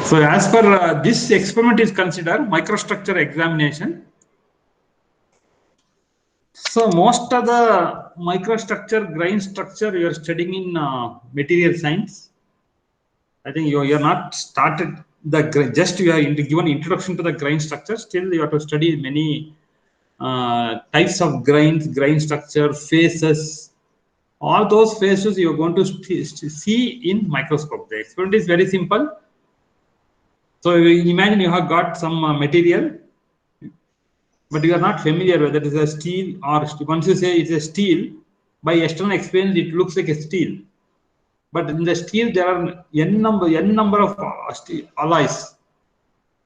So as per this experiment is considered microstructure examination. So most of the microstructure, grain structure you are studying in material science. I think you are not started the just you are given introduction to the grain structure. Still you have to study many types of grains, grain structure, phases. All those phases you are going to see in microscope. The experiment is very simple. So imagine you have got some material, but you are not familiar whether it is a steel or once you say it's a steel, by external experience it looks like a steel. But in the steel there are n number of steel alloys,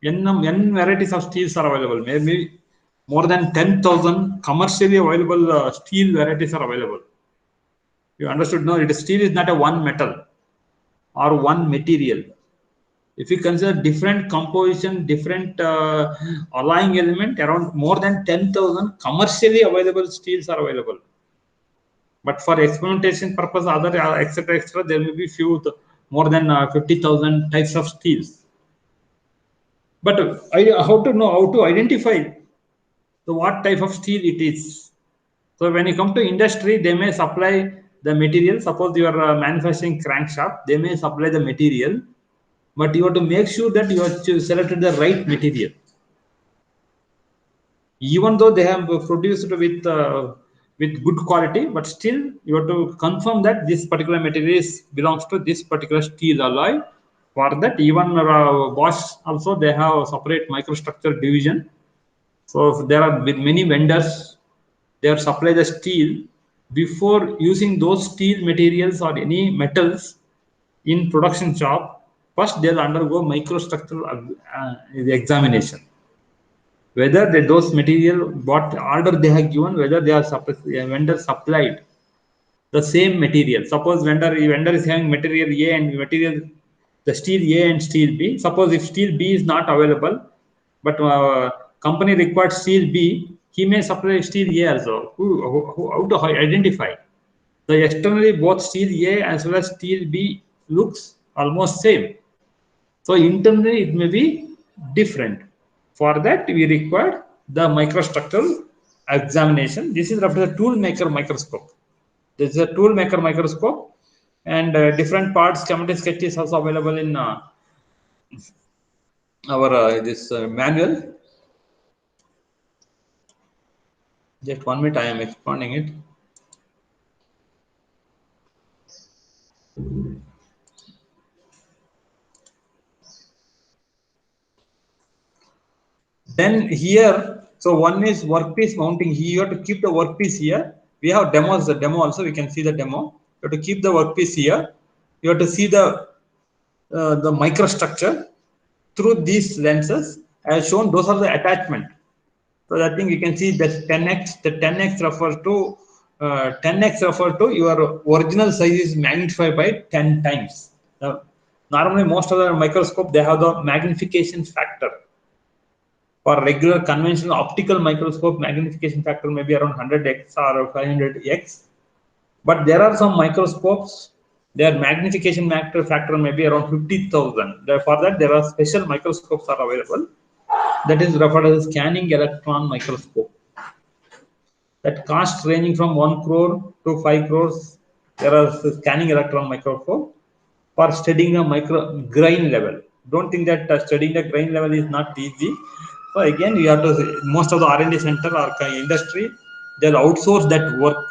n varieties of steels are available. Maybe more than 10,000 commercially available steel varieties are available. You understood? No, steel is not a one metal or one material. If you consider different composition, different alloying element, around more than 10,000 commercially available steels are available. But for experimentation purpose, other etc., there may be few more than 50,000 types of steels. But how to identify what type of steel it is? So when you come to industry, they may supply the material. Suppose you are manufacturing crankshaft, they may supply the material, but you have to make sure that you have selected the right material. Even though they have produced with good quality, but still you have to confirm that this particular material belongs to this particular steel alloy. For that, even Bosch also they have a separate microstructure division. So if there are many vendors, they have supplied the steel. Before using those steel materials or any metals in production shop, first they'll undergo microstructural examination. Whether those material, what order they have given, whether they are vendor supplied the same material. Suppose vendor is having material A and material the steel A and steel B. Suppose if steel B is not available, but company required steel B, he may supply steel A also. How to identify? The externally both steel A as well as steel B looks almost same. So internally it may be different. For that we require the microstructural examination. This is after the tool maker microscope. This is a tool maker microscope, and different parts schematic sketch is also available in our this manual. Just 1 minute, I am expanding it. Then here, so one is workpiece mounting. Here you have to keep the workpiece here. We have demos, the demo also. We can see the demo. You have to keep the workpiece here. You have to see the microstructure through these lenses. As shown, those are the attachment. So I think you can see that 10x. The 10x refers to 10x refer to your original size is magnified by 10 times. Now, normally, most of the microscope they have the magnification factor. For regular conventional optical microscope, magnification factor may be around 100x or 500x. But there are some microscopes, their magnification factor may be around 50,000. For that, there are special microscopes are available. That is referred as scanning electron microscope. That cost ranging from 1 crore to 5 crores. There are scanning electron microscope for studying a micro grain level. Don't think that studying the grain level is not easy. So again, you have to, most of the R&D center or industry, they'll outsource that work.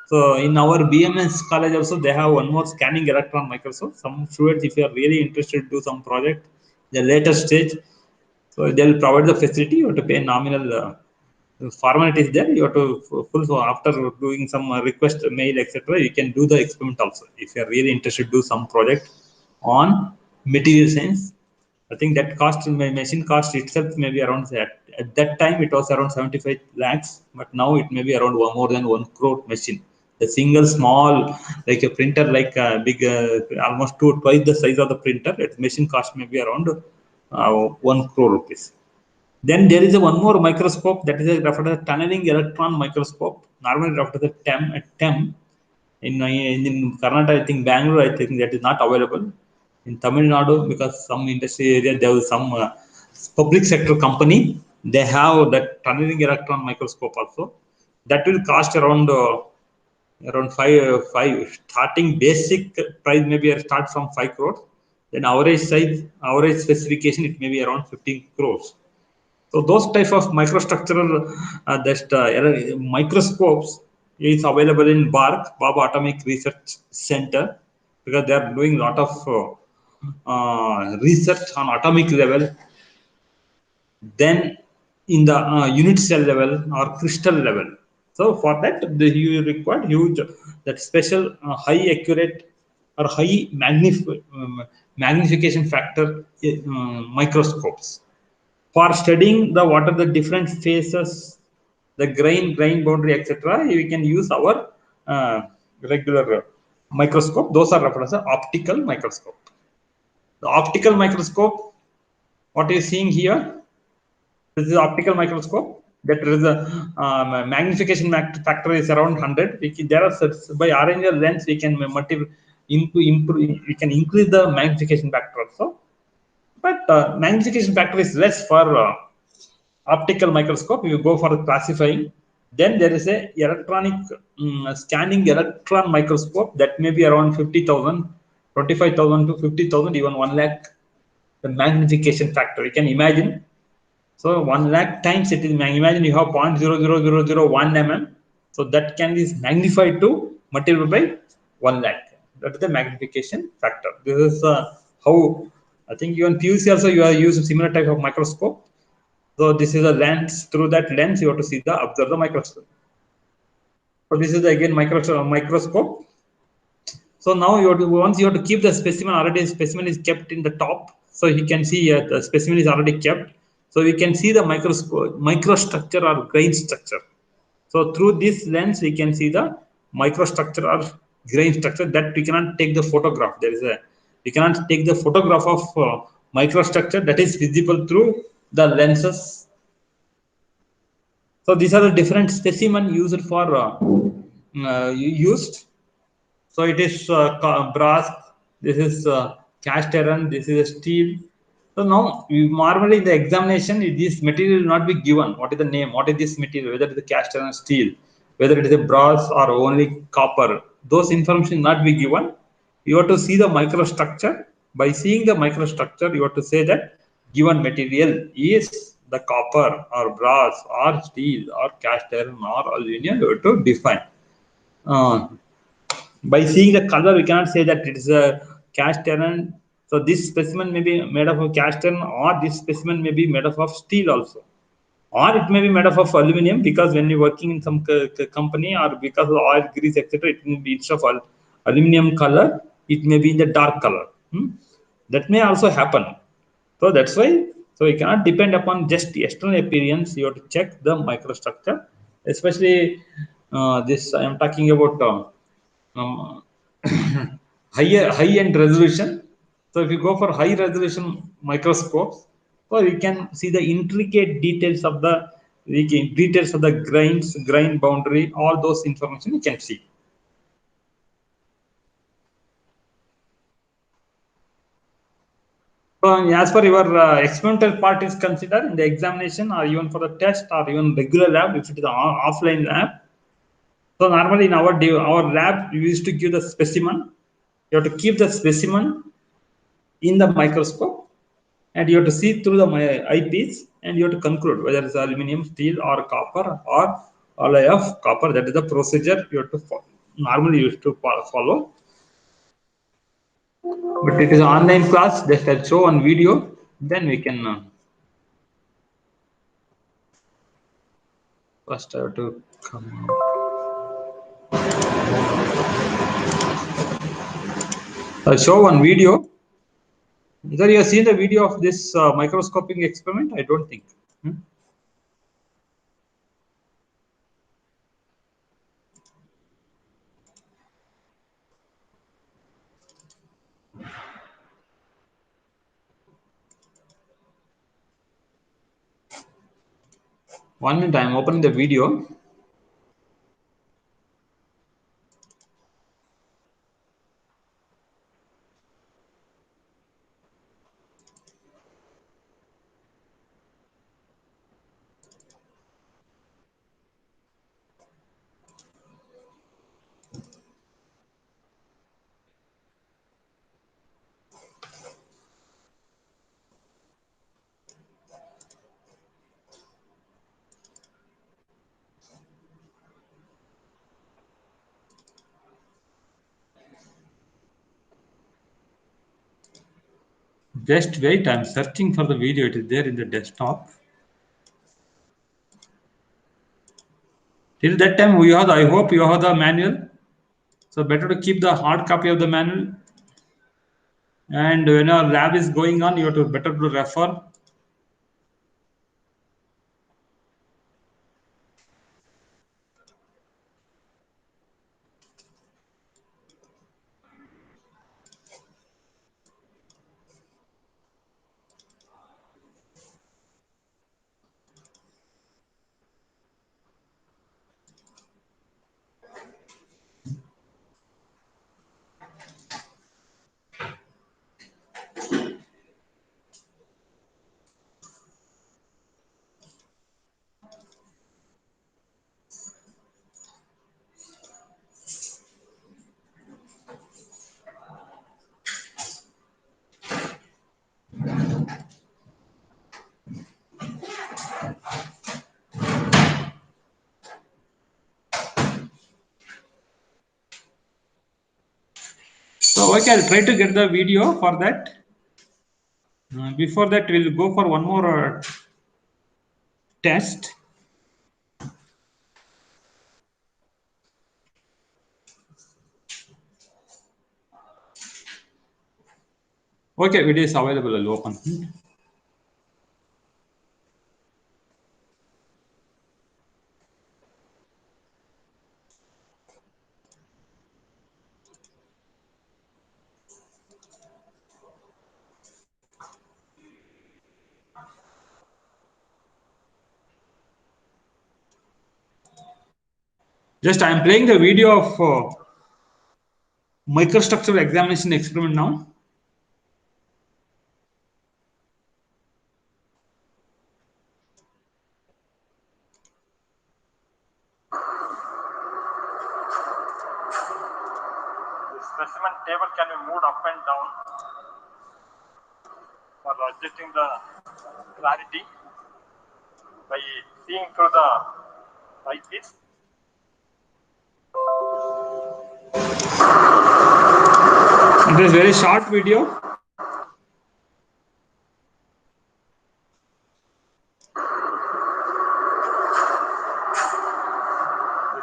So in our BMS college also, they have one more scanning electron microscope. Some students, if you are really interested to do some project, the later stage, so they'll provide the facility. You have to pay nominal formalities there. You have to fulfill. So after doing some request mail, etc., you can do the experiment also. If you are really interested to do some project on material science, I think that cost, machine cost itself may be around that. At that time, it was around 75 lakhs, but now it may be around more than 1 crore machine. The single small, like a printer, like a big, almost twice the size of the printer, its machine cost may be around 1 crore rupees. Then there is one more microscope that is referred as tunneling electron microscope, normally referred as TEM. In Karnataka, I think Bangalore, I think that is not available. in Tamil Nadu, because some industry area there was some public sector company, they have that tunneling electron microscope also. That will cost around five. Starting basic price maybe start from 5 crores. Then average size, average specification, it may be around 15 crores. So those type of microstructural microscopes is available in BARC, Baba Atomic Research Center, because they are doing a lot of research on atomic level, then in the unit cell level or crystal level. So for that, you require huge, that special high accurate or high magnification factor microscopes. For studying the what are the different phases, the grain boundary, etc., we can use our regular microscope. Those are referred as an optical microscope. The optical microscope, what you're seeing here, this is optical microscope. That is a magnification factor is around 100. There are by arranging a lens, we can improve. We can increase the magnification factor also, but magnification factor is less for optical microscope. You go for classifying. Then there is a electronic scanning electron microscope that may be around 50,000, 25,000 to 50,000, even 1 lakh. The magnification factor, you can imagine. So 1 lakh times it is, imagine you have 0.00001 mm. So that can be magnified to multiplied by 1 lakh. That is the magnification factor. This is how, I think even PUC also you are using similar type of microscope. So this is a lens. Through that lens, you have to see the observe the microscope. So this is the, again microscope. So now you have to, once you have to keep the specimen, already specimen is kept in the top. So you can see the specimen is already kept. So we can see the microstructure or grain structure. So through this lens, we can see the microstructure or grain structure that we cannot take the photograph. We cannot take the photograph of microstructure that is visible through the lenses. So these are the different specimen used for used. So it is brass, this is cast iron, this is steel. So now normally in the examination, this material will not be given. What is the name? What is this material? Whether it is cast iron, steel, whether it is a brass or only copper. Those information will not be given. You have to see the microstructure. By seeing the microstructure, you have to say that given material is the copper or brass or steel or cast iron or aluminum. You have to define. By seeing the color, we cannot say that it is a cast iron. So this specimen may be made up of cast iron, or this specimen may be made up of steel also, or it may be made up of aluminum, because when you're working in some company, or because of oil, grease, etc., it may be instead of aluminum color, it may be in the dark color. That may also happen. So that's why, so you cannot depend upon just the external appearance. You have to check the microstructure, especially this I am talking about um, high end resolution. So if you go for high resolution microscopes, so you can see the intricate details of the grain boundary, all those information you can see. So as for your experimental part is considered in the examination, or even for the test, or even regular lab if it is an offline lab. So normally in our lab, we used to give the specimen. You have to keep the specimen in the microscope, and you have to see through the eyepiece, and you have to conclude whether it's aluminum, steel, or copper, or alloy of copper. That is the procedure you have to follow. Normally you used to follow. But it is an online class. Just I'll show on video, then we can. First, I have to come. I'll show one video. Either you have seen the video of this microscopic experiment? I don't think. 1 minute, I am opening the video. Just wait, I'm searching for the video. It is there in the desktop. Till that time, I hope you have the manual. So better to keep the hard copy of the manual. And when our lab is going on, you have to better to refer. So okay, I'll try to get the video for that. Before that, we'll go for one more test. Okay, video is available. I'll open. Just I'm playing the video of microstructure examination experiment now. The specimen table can be moved up and down for adjusting the clarity by seeing through the eyepiece. It is very short video. The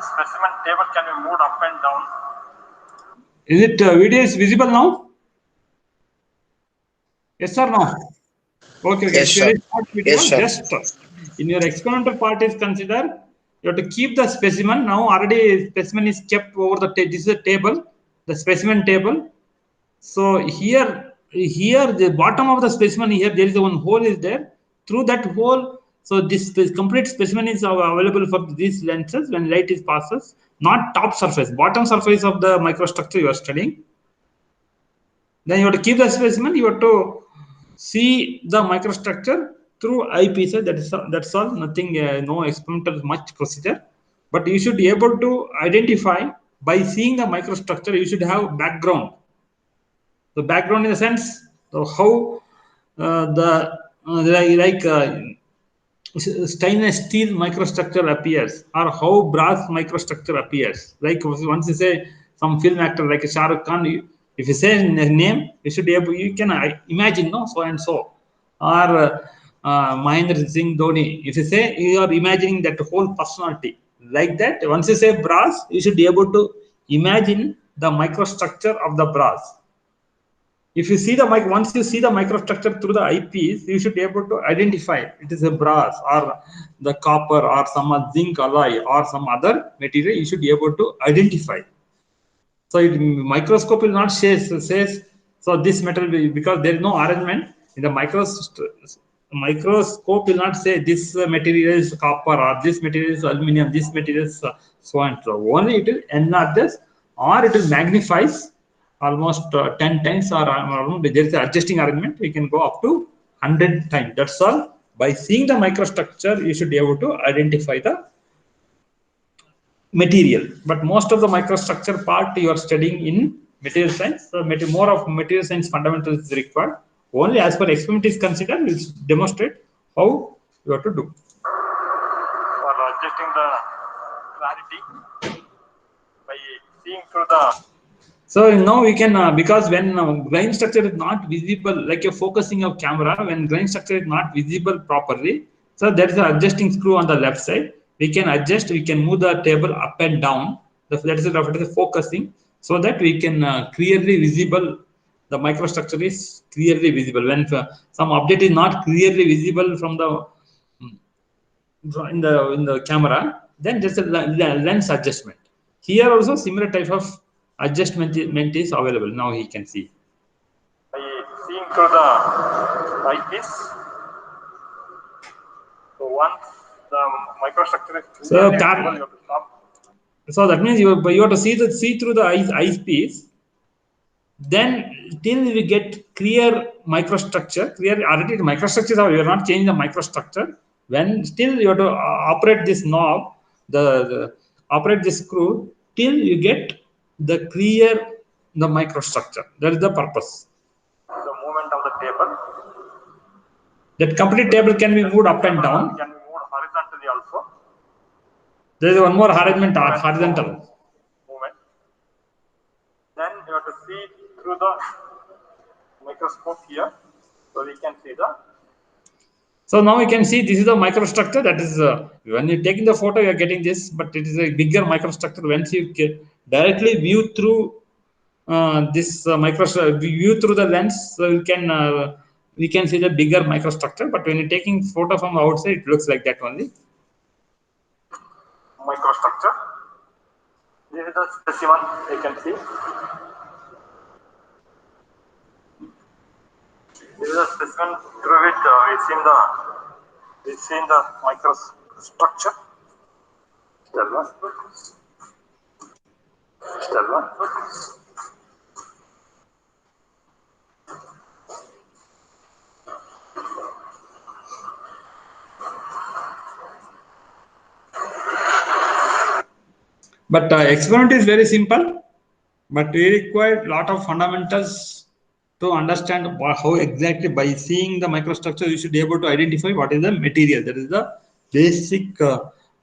specimen table can be moved up and down. Is it video is visible now? Yes or no? Okay, Yes, it's sir. very short video. Yes, sir. Just in your experimental part is considered. You have to keep the specimen. Now already specimen is kept over the this is a table, the specimen table. So here the bottom of the specimen here there is one hole is there. Through that hole, so this complete specimen is available for these lenses when light is passes. Not top surface, bottom surface of the microstructure you are studying. Then you have to keep the specimen. You have to see the microstructure through eyepiece. That's all. Nothing. No experimental much procedure. But you should be able to identify by seeing the microstructure. You should have background. The background in the sense of how the stainless steel microstructure appears or how brass microstructure appears. Like once you say some film actor like Shah Rukh Khan, if you say his name, you can imagine, no, so and so. Or Mahendra Singh Dhoni, if you say, you are imagining that whole personality. Like that, once you say brass, you should be able to imagine the microstructure of the brass. If you see the mic, once you see the microstructure through the eyepiece, you should be able to identify it is a brass or the copper or some zinc alloy or some other material. You should be able to identify. So microscope will not says so this metal will, because there is no arrangement in the microscope will not say this material is copper or this material is aluminum, this material is so and so. Only it will enlarges or it will magnifies almost 10 times or there is an adjusting arrangement. You can go up to 100 times. That's all. By seeing the microstructure, you should be able to identify the material. But most of the microstructure part you are studying in material science. So more of material science fundamentals is required. Only as per experiment is considered, we'll demonstrate how you have to do. For adjusting the clarity by seeing through the So now we can, because when grain structure is not visible, like you're focusing of camera, when grain structure is not visible properly, so there is an adjusting screw on the left side. We can adjust, we can move the table up and down. That is the focusing, so that we can clearly visible. The microstructure is clearly visible. When some object is not clearly visible from the in the camera, then there's a lens adjustment. Here also similar type of adjustment is available. Now he can see. By seeing through the eyepiece. So once the microstructure is clearly visible, you have to stop. So that means you have to see through the eyepiece. Then till we get clear microstructure, clear already the microstructure, we are not changing the microstructure. When still you have to operate this knob, the operate this screw till you get the clear the microstructure. That is the purpose. The movement of the table. That complete table can be moved up and down. Can be moved horizontally also. There is one more horizontal movement. Then you have to see through the microscope here, so we can see the. So now you can see this is the microstructure. That is when you're taking the photo, you're getting this, but it is a bigger microstructure. Once you directly view through this microstructure, view through the lens, so we can see the bigger microstructure. But when you're taking photo from outside, it looks like that only. Microstructure. This is the specimen you can see. This is a specimen through which we've seen the microstructure. Still one. But experiment is very simple, but we require a lot of fundamentals to understand how exactly by seeing the microstructure you should be able to identify what is the material. That is the basic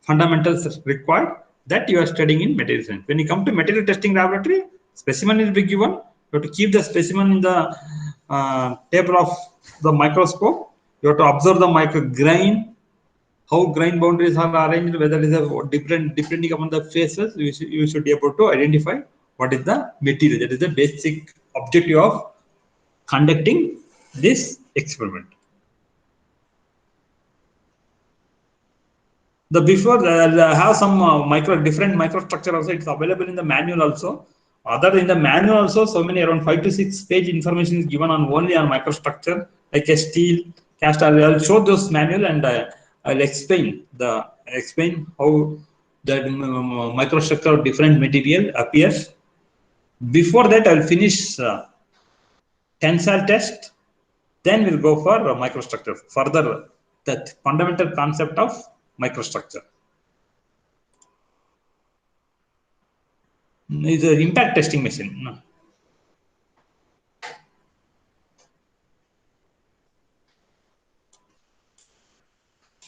fundamentals required that you are studying in material science. When you come to material testing laboratory, specimen will be given. You have to keep the specimen in the table of the microscope. You have to observe the grain, how grain boundaries are arranged, whether it is a depending upon the phases, you should be able to identify what is the material. That is the basic objective of conducting this experiment. The before have some different microstructure also. It's available in the manual also. Other in the manual also, so many around 5 to 6 page information is given on only on microstructure, like a steel, cast iron. I'll show those manual and I'll explain how the microstructure of different material appears. Before that, I'll finish tensile test. Then we'll go for microstructure. Further, that fundamental concept of microstructure is an impact testing machine.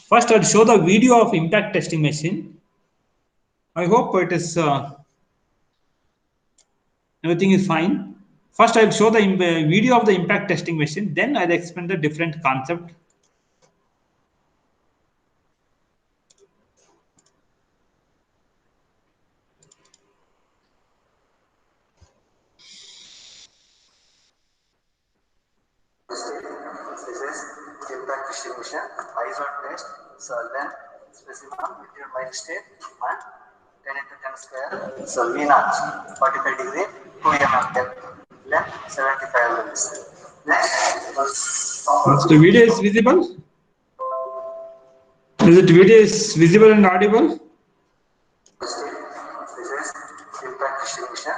First, I'll show the video of impact testing machine. I hope it is everything is fine. First, I'll show the video of the impact testing machine. Then I'll explain the different concept. This is impact distribution, isolate test, so then specimen material mild state and 10 into 10 square, so V naught, 45 degree, 2 mm depth, length 75 mm. Next, the video is visible. Is it video is visible and audible? This is impact distribution.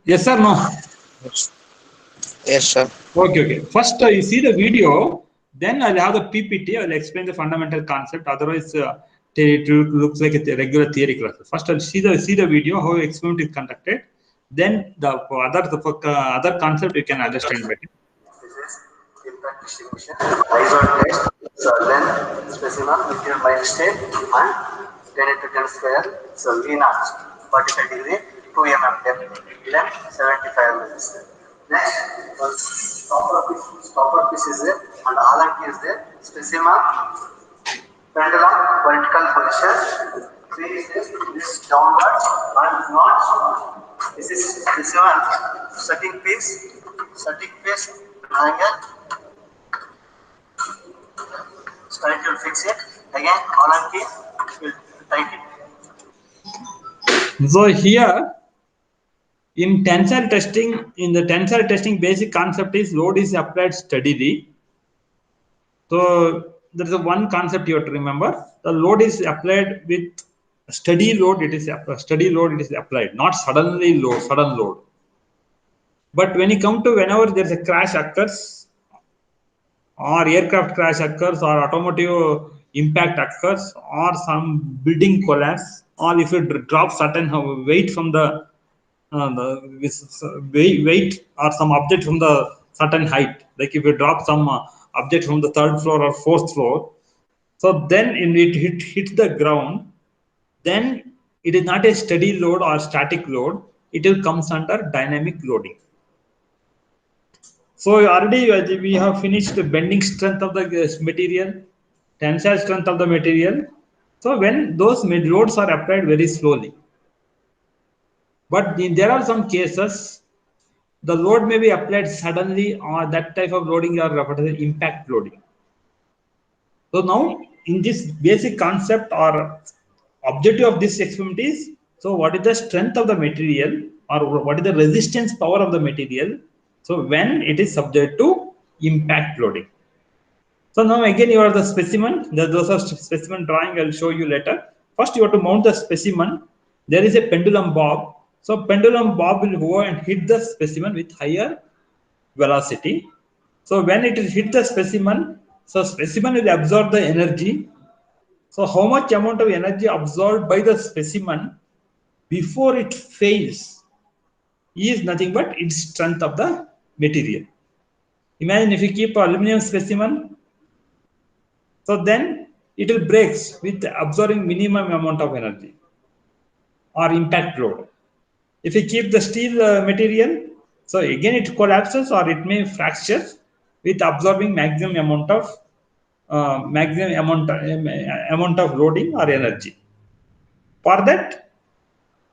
Yes or no? Yes, sir. Okay. First, you see the video, then I'll have the PPT. I'll explain the fundamental concept. Otherwise, it looks like a regular theory class. First, I'll see the video, how experiment is conducted. Then the other concept you can understand better. This is impact distribution, isolate test, so then specimen material mild state and 10 into 10 square, so V naught, 45 degree, 2 2 mm depth, length 75 mm. Next, one stopper piece is there, and Allen key is there. Specimen, pendulum, vertical position. 3 is this downward and not. This is specimen, setting piece, angle. So it will fix it. Again, Allen key will tighten it. So here in tensile testing, basic concept is load is applied steadily. So there is a one concept you have to remember. The load is applied with steady load. It is applied, not sudden load. But when you come to whenever there is a crash occurs, or aircraft crash occurs, or automotive impact occurs, or some building collapse, or if you drop certain weight from the weight or some object from the certain height, like if you drop some object from the 3rd floor or 4th floor, so then it hits the ground, then it is not a steady load or static load, it will comes under dynamic loading. So already we have finished the bending strength of the material, tensile strength of the material. So when those loads are applied very slowly, but there are some cases the load may be applied suddenly, or that type of loading are referred as impact loading. So now in this basic concept or objective of this experiment is, so what is the strength of the material, or what is the resistance power of the material, so when it is subject to impact loading. So now again you are the specimen, those are specimen drawing, I'll show you later. First you have to mount the specimen. There is a pendulum bob. So pendulum bob will go and hit the specimen with higher velocity. So when it hit the specimen, so specimen will absorb the energy. So how much amount of energy absorbed by the specimen before it fails is nothing but its strength of the material. Imagine if you keep an aluminum specimen, so then it will break with absorbing minimum amount of energy or impact load. If you keep the steel material, so again it collapses or it may fracture with absorbing maximum amount of loading or energy. For that,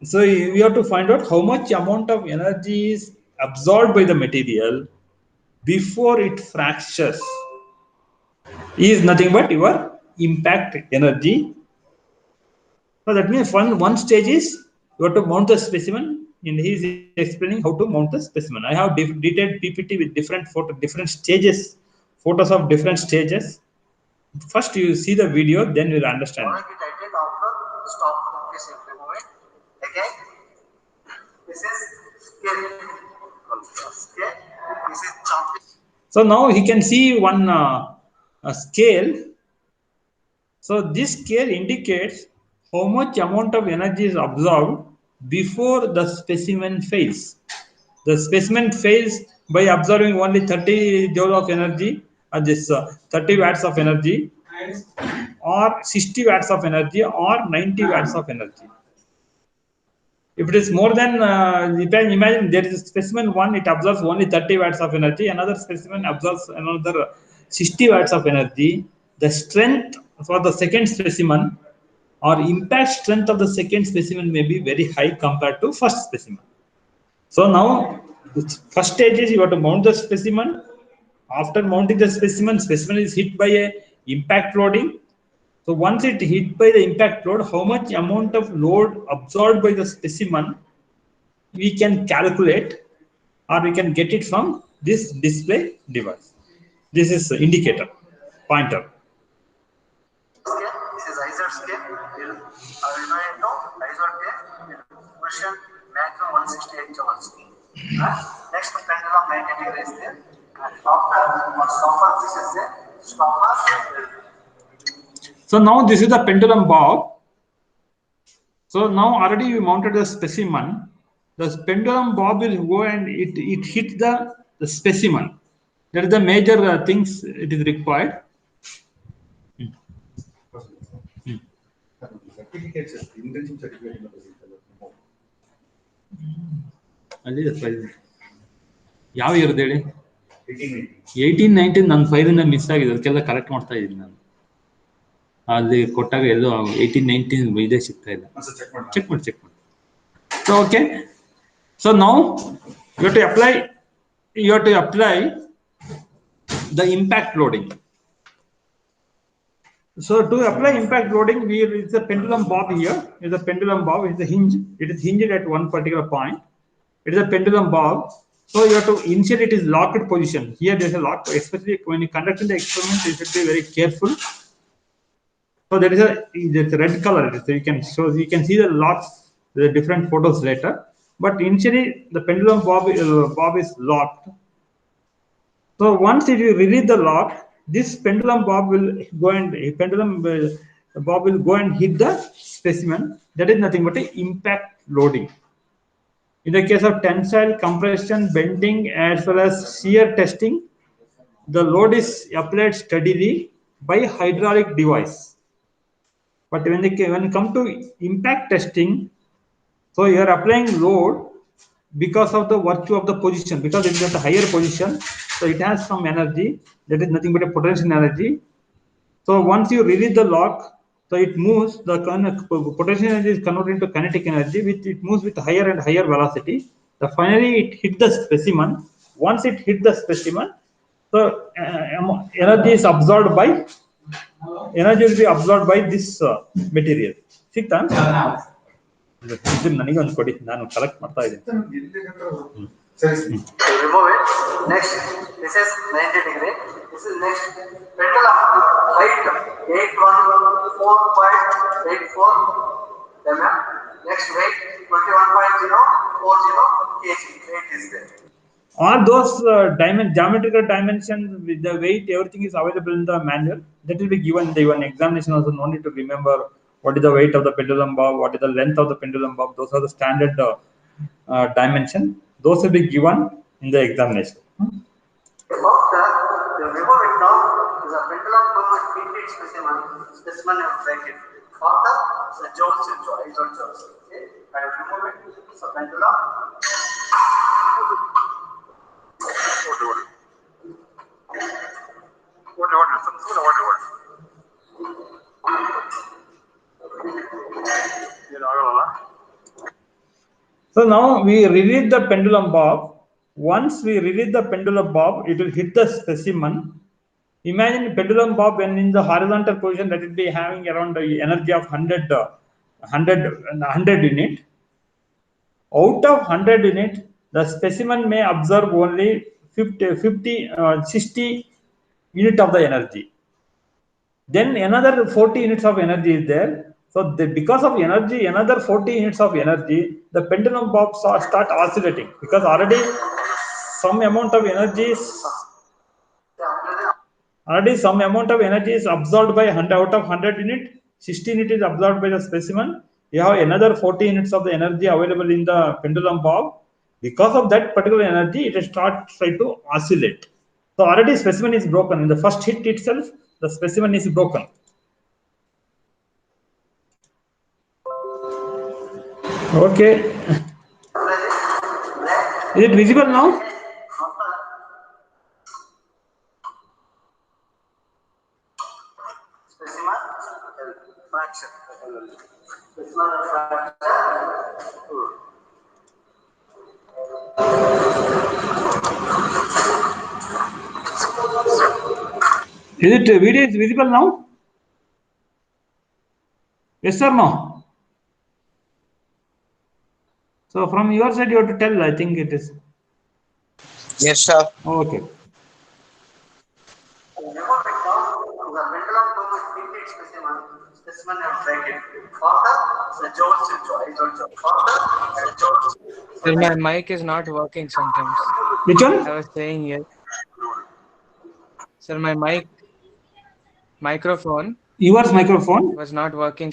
so you have to find out how much amount of energy is absorbed by the material before it fractures is nothing but your impact energy. So that means one stage is you have to mount the specimen, and he is explaining how to mount the specimen. I have detailed PPT with different stages, photos of different stages. First you see the video, then you will understand. Again, this is scale. This is chopping. So now he can see one scale. So this scale indicates how much amount of energy is absorbed before the specimen fails. The specimen fails by absorbing only 30 joule of energy, or this 30 watts of energy, or 60 watts of energy, or 90 watts of energy. If it is more than, imagine there is a specimen 1, it absorbs only 30 watts of energy, another specimen absorbs another 60 watts of energy. The strength for the second specimen or impact strength of the second specimen may be very high compared to first specimen. So now, first stage is you have to mount the specimen. After mounting the specimen is hit by a impact loading. So once it hit by the impact load, how much amount of load absorbed by the specimen we can calculate, or we can get it from this display device. This is the indicator, pointer. This is ISO scale. I will go into ISO scale. Version maximum 168 joules. Next pendulum 90 degrees there. And stopper this is there. Stopper. So now this is the pendulum bob. So now already we mounted the specimen. The pendulum bob will go and it hits the specimen. That is the major things it is required. Certificates, internship certificate. ಅಲ್ಲಿದೆ file. ಯಾವ ಇಯರ್ದು ಹೇಳಿ? 1819 ನನ್ನ ಫೈಲಿಂದ miss ಆಗಿದೆ, ಅದಕ್ಕೆಲ್ಲ correct ಮಾಡ್ತಾ ಇದ್ದೀನಿ ನಾನು. ಅಲ್ಲಿ ಕೊಟ್ಟಾಗ ಎಲ್ಲೋ 1819 ಇದೇ ಸಿಗ್ತಾ ಇಲ್ಲ. ಚೆಕ್ ಮಾಡಿ. So okay, so now you have to apply the impact loading. So to apply impact loading, it's a pendulum bob here. It's a pendulum bob. It's a hinge. It is hinged at one particular point. It is a pendulum bob. So you have to initially it is locked position. Here there is a lock. Especially when you conduct the experiment, you should be very careful. So there is a red color. So you can see the locks. The different photos later. But initially the pendulum bob is locked. So once you release the lock, this pendulum bob will go and hit the specimen. That is nothing but an impact loading. In the case of tensile, compression, bending, as well as shear testing, the load is applied steadily by hydraulic device. But when it comes to impact testing, so you are applying load because of the virtue of the position, because it is at a higher position, so it has some energy. That is nothing but a potential energy. So once you release the lock, so it moves, the potential energy is converted into kinetic energy, which it moves with higher and higher velocity. So finally it hit the specimen. Once it hit the specimen, so energy is absorbed by this material. ಸಿಕ್ತಾ? ನನಗೆ ಒಂದು ಕೊಡಿ, ನಾನು collect ಮಾಡ್ತಾ ಇದ್ದೀನಿ. Remove it. Next, this is 90 degree. This is next pendulum height 8104.84 mm. Next weight 21.040 kg. Weight is there. All those geometrical dimensions with the weight, everything is available in the manual. That will be given in the one examination also. No need to remember what is the weight of the pendulum bob, what is the length of the pendulum bob. Those are the standard dimension. Those will be given in the examination. After you remove it now, the pendulum bob is heated specimen is break it. After the Jones into Jones. Okay, I remove it. So pendulum. So now we release the pendulum bob. Once we release the pendulum bob, it will hit the specimen. Imagine the pendulum bob when in the horizontal position, that will be having around the energy of 100 unit. Out of 100 unit, the specimen may absorb only 60 unit of the energy. Then another 40 units of energy is there. So because of energy, another 40 units of energy, the pendulum bob start oscillating, because already some amount of energy is absorbed by 100 out of 100 unit. 60 unit is absorbed by the specimen. You have another 40 units of the energy available in the pendulum bob. Because of that particular energy, it starts try to oscillate. So already specimen is broken. In the first hit itself, the specimen is broken. Okay. Is it visible now? Specimen fraction. Is it video is visible now? Yes or no? So from your side, you have to tell. I think it is. Yes, sir. Okay. Sir, my mic is not working sometimes. Which one? I was saying yes. Sir, my microphone Yours microphone? was not working.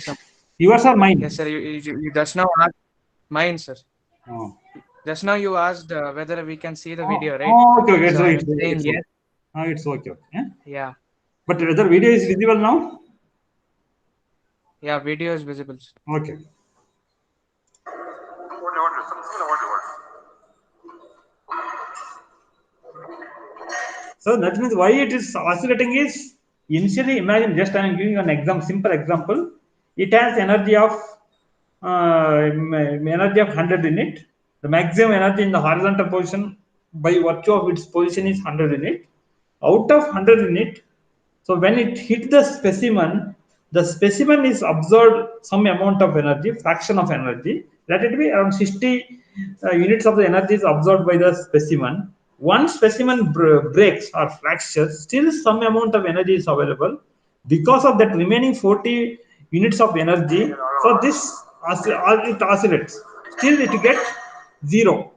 Yours or mine? Yes, sir. You just now asked mine, sir. Oh. Just now you asked whether we can see the video, right? Oh, okay. So So I it's was saying yes. It's okay. Yeah. Yeah. But whether video is visible now? Yeah, video is visible. Okay. So that means why it is oscillating is initially, imagine, just I am giving an example, simple example. It has energy of 100 in it. The maximum energy in the horizontal position by virtue of its position is 100 in it. Out of 100 in it, so when it hit the specimen is absorbed some amount of energy, fraction of energy. Let it be around 60 units of the energy is absorbed by the specimen. One specimen breaks or fractures, still some amount of energy is available. Because of that remaining 40 units of energy, so this it oscillates. Still it gets zero.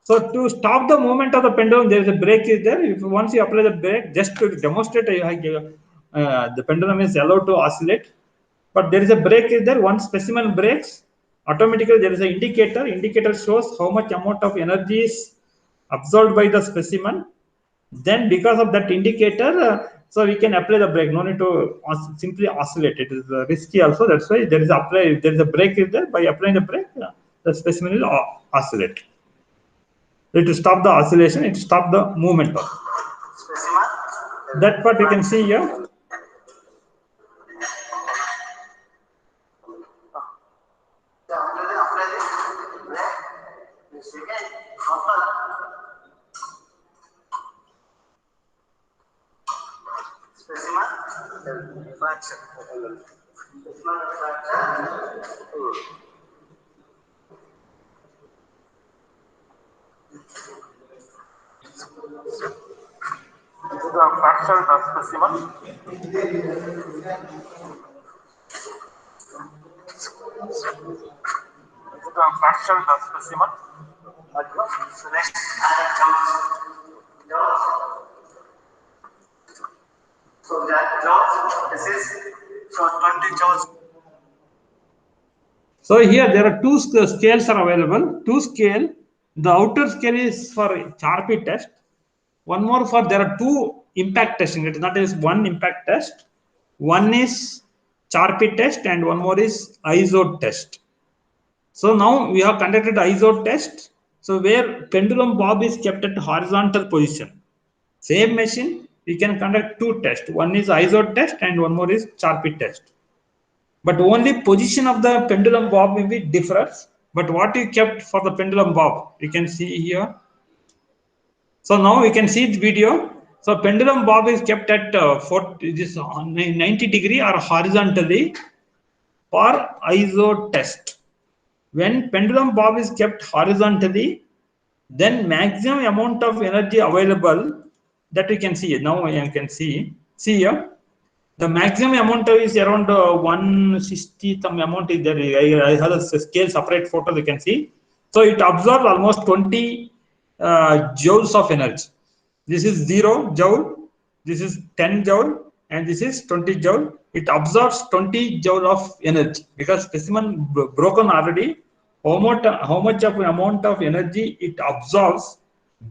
So to stop the movement of the pendulum, there is a brake is there. If once you apply the brake, just to demonstrate, the pendulum is allowed to oscillate. But there is a brake is there. Once specimen breaks, automatically there is an indicator. Indicator shows how much amount of energy is absorbed by the specimen. Then because of that indicator, so we can apply the brake. No need to simply oscillate. It is risky also. That's why there is a brake is there. By applying the brake, the specimen will oscillate. It will stop the oscillation, it will stop the movement of that part you can see here. The fractured specimen. The fractured specimen. So next, so that joules, this is so 20 joules. So here there are two scales are available. Two scale. The outer scale is for Charpy test. One more for there are two impact testing. It is not just one impact test. One is Charpy test and one more is ISO test. So now we have conducted ISO test. So where pendulum bob is kept at horizontal position. Same machine, we can conduct two tests. One is ISO test and one more is Charpy test. But only position of the pendulum bob may be differs. But what you kept for the pendulum bob, you can see here. So now we can see the video. So pendulum bob is kept at 90 degree or horizontally for ISO test. When pendulum bob is kept horizontally, then maximum amount of energy available that we can see. Now you can see here. The maximum amount is around 160 some amount is there. I have a scale separate photo you can see. So it absorbs almost 20 joules of energy. This is 0 joule, this is 10 joule, and this is 20 joule. It absorbs 20 joule of energy because specimen broken already. How much of amount of energy it absorbs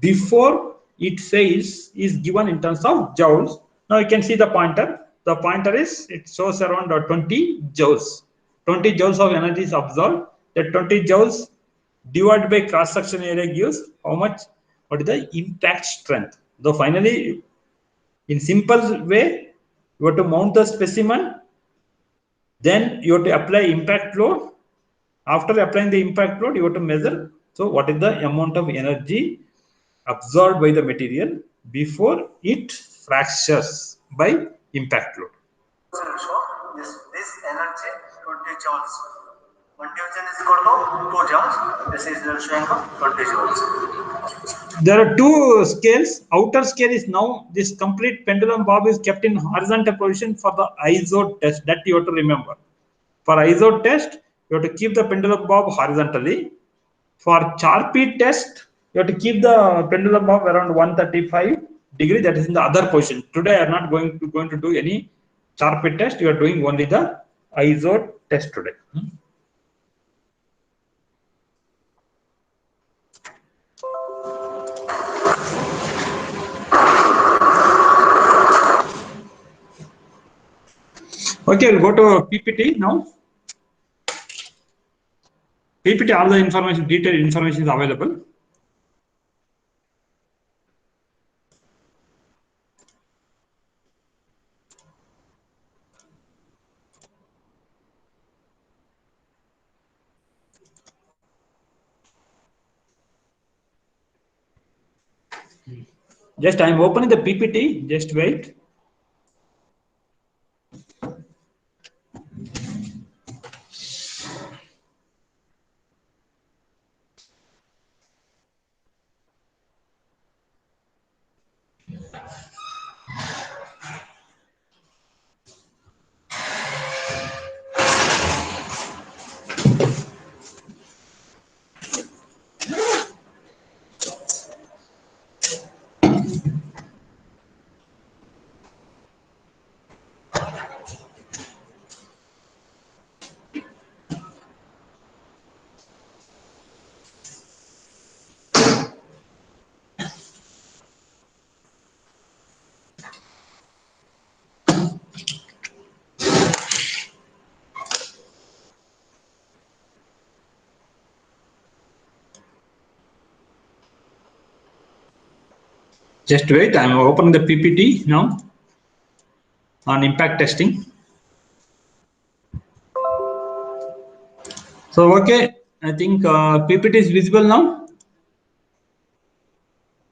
before it fails is given in terms of joules. Now you can see the pointer. The pointer is, it shows around 20 joules. 20 joules of energy is absorbed. That 20 joules divided by cross section area gives how much, what is the impact strength. Though finally, in simple way, you have to mount the specimen, then you have to apply impact load. After applying the impact load, you have to measure. So what is the amount of energy absorbed by the material before it fractures by impact load. So this energy 20 joules. 1 Newton is equal to 2 joules. This is showing 20 joules. There are two scales. Outer scale is now this complete pendulum bob is kept in horizontal position for the ISO test. That you have to remember. For ISO test, you have to keep the pendulum bob horizontally. For Charpy test, you have to keep the pendulum bob around 135 degree. That is in the other position. Today, I am not going to do any Charpy test. You are doing only the ISO test today. Okay, we'll go to PPT now. PPT, all the information, detailed information is available. Just I'm opening the PPT, just wait. Just wait, I'm opening the PPT now on impact testing. So, okay, I think PPT is visible now.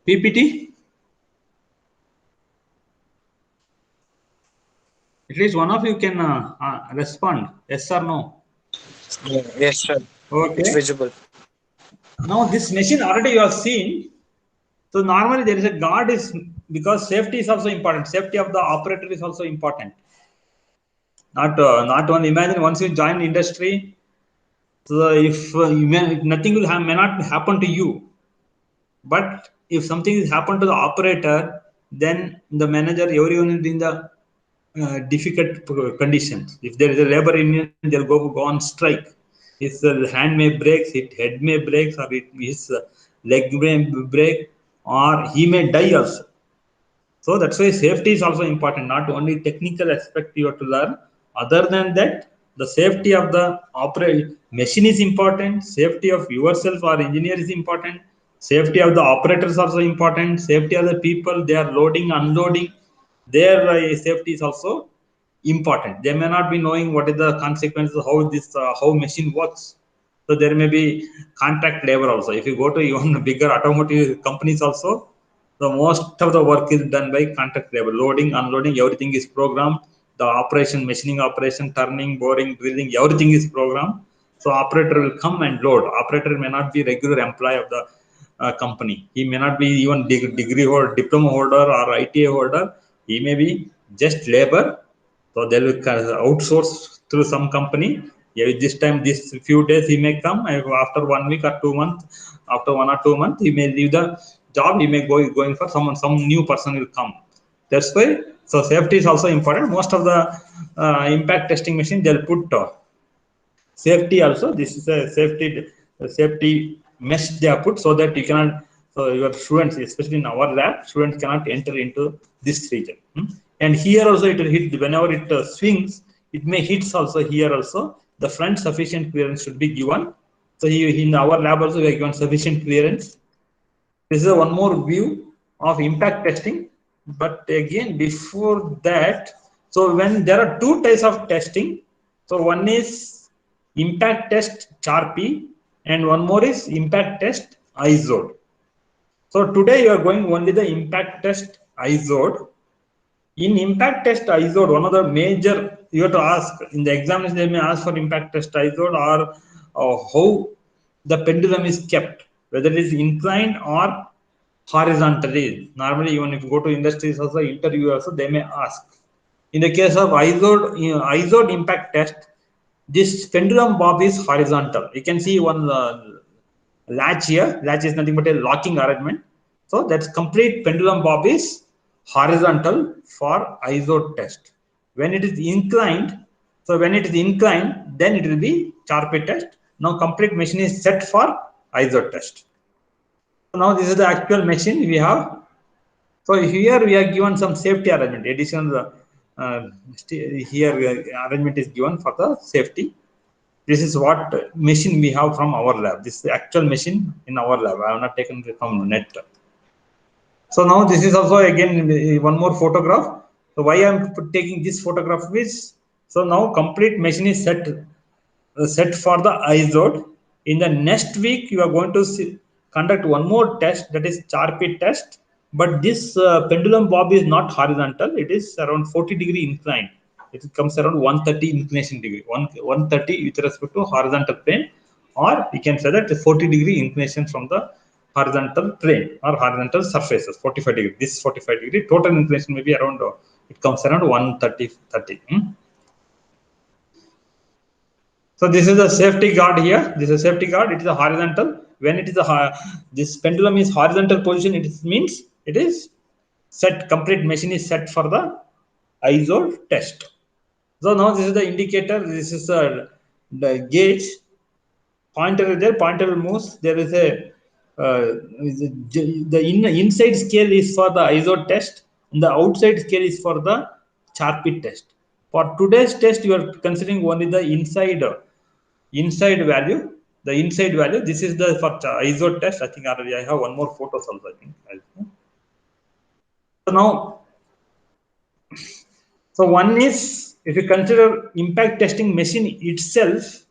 PPT. At least one of you can respond, yes or no. Yeah, yes, sir. It's Okay. visible. Now this machine already you have seen. So normally there is a guard is because safety is also important. Safety of the operator is also important. Not only imagine once you join the industry. So if nothing will may not happen to you, but if something is happened to the operator, then the manager, everyone is in the difficult conditions. If there is a labor union, they'll go on strike. His hand may break, his head may break, or his leg may break, or he may die also. So that's why safety is also important. Not only technical aspect you have to learn. Other than that, the safety of the machine is important. Safety of yourself or engineer is important. Safety of the operators also important. Safety of the people they are loading, unloading. Their safety is also important. They may not be knowing what is the consequences, how this how machine works. So there may be contract labor also. If you go to even bigger automotive companies also, the most of the work is done by contract labor. Loading, unloading, everything is programmed. The operation, machining operation, turning, boring, drilling, everything is programmed. So operator will come and load. Operator may not be regular employee of the company. He may not be even degree or diploma holder or ITA holder. He may be just labor. So they will outsource through some company. Yeah, this time, this few days he may come. After 1 week or 2 months, after 1 or 2 months, he may leave the job. He may going for someone. Some new person will come. That's why. So safety is also important. Most of the impact testing machine they'll put safety also. This is a safety mesh they have put so that you cannot. So your students, especially in our lab, students cannot enter into this region. And here also it will hit whenever it swings. It may hits also here also. The front sufficient clearance should be given. So in our lab also we are given sufficient clearance. This is a one more view of impact testing. But again, before that, so when there are two types of testing, so one is impact test CHARPY and one more is impact test IZOD. So today you are going only the impact test IZOD. In impact test IZOD, one of the major you have to ask in the examination, they may ask for impact test IZOD or how the pendulum is kept, whether it is inclined or horizontally. Normally, even if you go to industries also, interview also, they may ask. In the case of IZOD, IZOD impact test, this pendulum bob is horizontal. You can see one latch here. Latch is nothing but a locking arrangement. So that's complete pendulum bob is horizontal for IZOD test. When it is inclined, so when it is inclined, then it will be CHARPY test. Now complete machine is set for IZOD test. Now this is the actual machine we have. So here we are given some safety arrangement, additional here arrangement is given for the safety. This is what machine we have from our lab. This is the actual machine in our lab. I have not taken it from net. So now this is also again one more photograph. So why I am taking this photograph is, so now complete machine is set for the ISOD. In the next week you are going to conduct one more test, that is Charpy test. But this pendulum bob is not horizontal. It is around 40-degree inclined. It comes around 130 inclination degree, 130 with respect to horizontal plane, or you can say that 40-degree inclination from the horizontal plane or horizontal surfaces. 45 degree. This 45 degree total inclination may be around. It comes around 130. So this is a safety guard here. This is a safety guard. It is a horizontal. When it is this pendulum is horizontal position, it means it is set. Complete machine is set for the ISO test. So now this is the indicator. This is the gauge. Pointer is there. Pointer moves. There is a the inside scale is for the ISO test, and the outside scale is for the Charpy test. For today's test, you are considering only the inside value. The inside value. This is the for ISO test. I think already I have one more photos also. I think. So now, so one is, if you consider impact testing machine itself,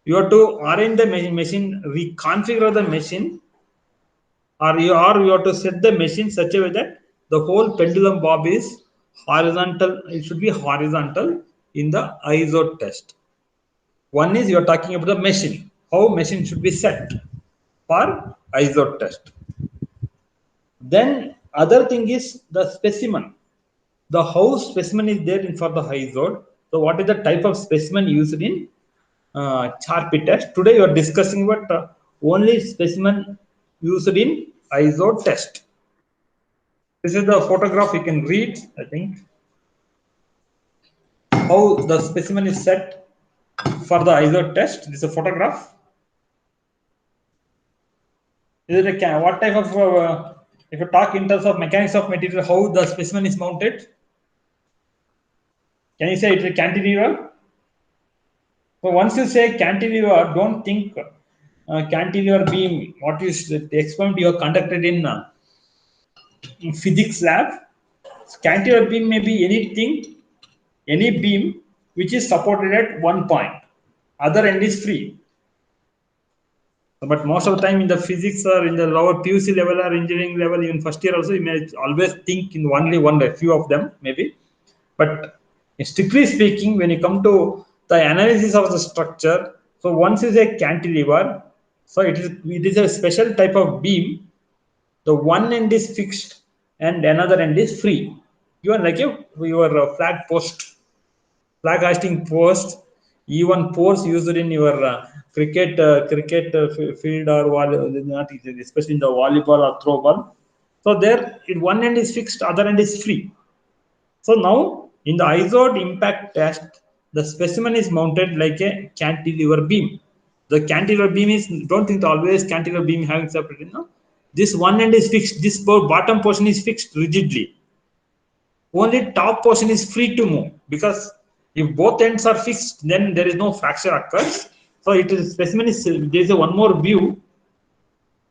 you have to arrange the machine, reconfigure the machine, or you have to set the machine such a way that the whole pendulum bob is horizontal. It should be horizontal in the ISO test. One is you are talking about the machine, how machine should be set for ISO test. Then other thing is the specimen. The how specimen is there for the ISO. So what is the type of specimen used in Charpy test? Today we are discussing about only specimen used in ISO test. This is the photograph. You can read, I think, how the specimen is set for the ISO test. This is a photograph. Is it a what type of if you talk in terms of mechanics of material, how the specimen is mounted? Can you say it's a cantilever? So once you say cantilever, don't think cantilever beam. What is the experiment you have conducted in physics lab? Cantilever beam may be anything, any beam which is supported at one point. Other end is free. But most of the time in the physics or in the lower PUC level or engineering level, even first year also, you may always think in only a few of them maybe. But strictly speaking, when you come to the analysis of the structure, so once is a cantilever, so it is a special type of beam. The one end is fixed and another end is free. You are like your flag hoisting post, even posts used in your cricket field or not especially in the volleyball or throw ball. So there, one end is fixed, other end is free. So now in the ISO impact test, the specimen is mounted like a cantilever beam. The cantilever beam is, don't think always cantilever beam having separate. No? This one end is fixed. This bottom portion is fixed rigidly. Only top portion is free to move, because if both ends are fixed, then there is no fracture occurs. So it is specimen is, there is one more view.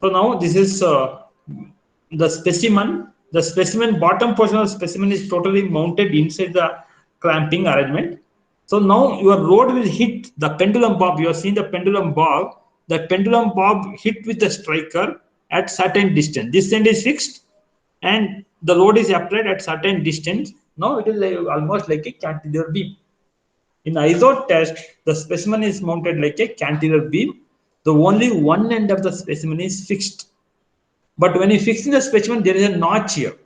So now this is the specimen. The specimen bottom portion of the specimen is totally mounted inside the clamping arrangement. So now your load will hit the pendulum bob. You are seeing the pendulum bob. The pendulum bob hit with the striker at certain distance. This end is fixed, and the load is applied at certain distance. Now it is almost like a cantilever beam. In ISO test, the specimen is mounted like a cantilever beam. The only one end of the specimen is fixed. But when you fix the specimen, there is a notch here.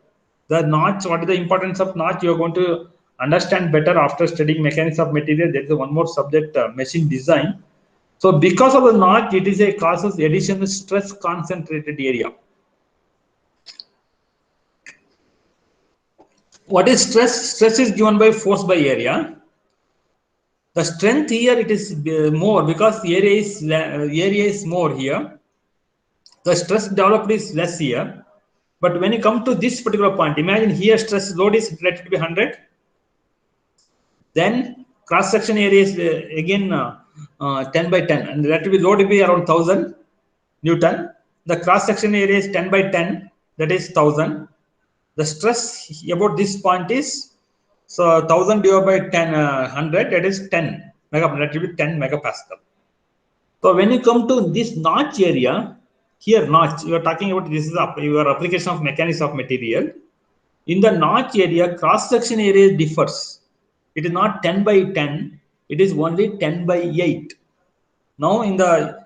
The notch, what is the importance of notch? You are going to understand better after studying mechanics of material. There is one more subject, machine design. So because of the notch, it is a causes additional stress concentrated area. What is stress? Stress is given by force by area. The strength here, it is more because the area is more here. The stress developed is less here. But when you come to this particular point, imagine here stress load is related to be 100. Then cross section area is again 10 by 10, and that will be load will be around 1000 Newton. The cross section area is 10 by 10, that is 1000. The stress about this point is, so 1000 divided by 10 100, that is 10 that will be 10 megapascal. So when you come to this notch area, here notch, you are talking about this is your application of mechanics of material. In the notch area, cross section area differs. It is not 10 by 10, it is only 10 by 8. Now in the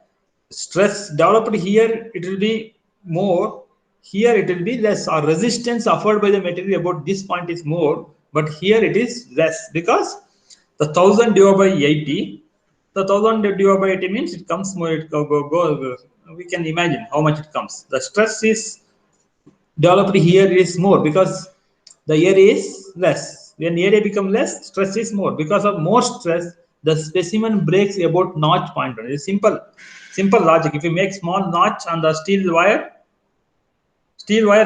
stress developed here, it will be more. Here it will be less, or resistance offered by the material about this point is more, but here it is less, because the 1000 divided by 80, the 1000 divided by 80 means it comes more, it go. We can imagine how much it comes. The stress is developed here is more because the area is less. When area become less, stress is more. Because of more stress, the specimen breaks about notch point. It's simple logic. If you make small notch on the steel wire,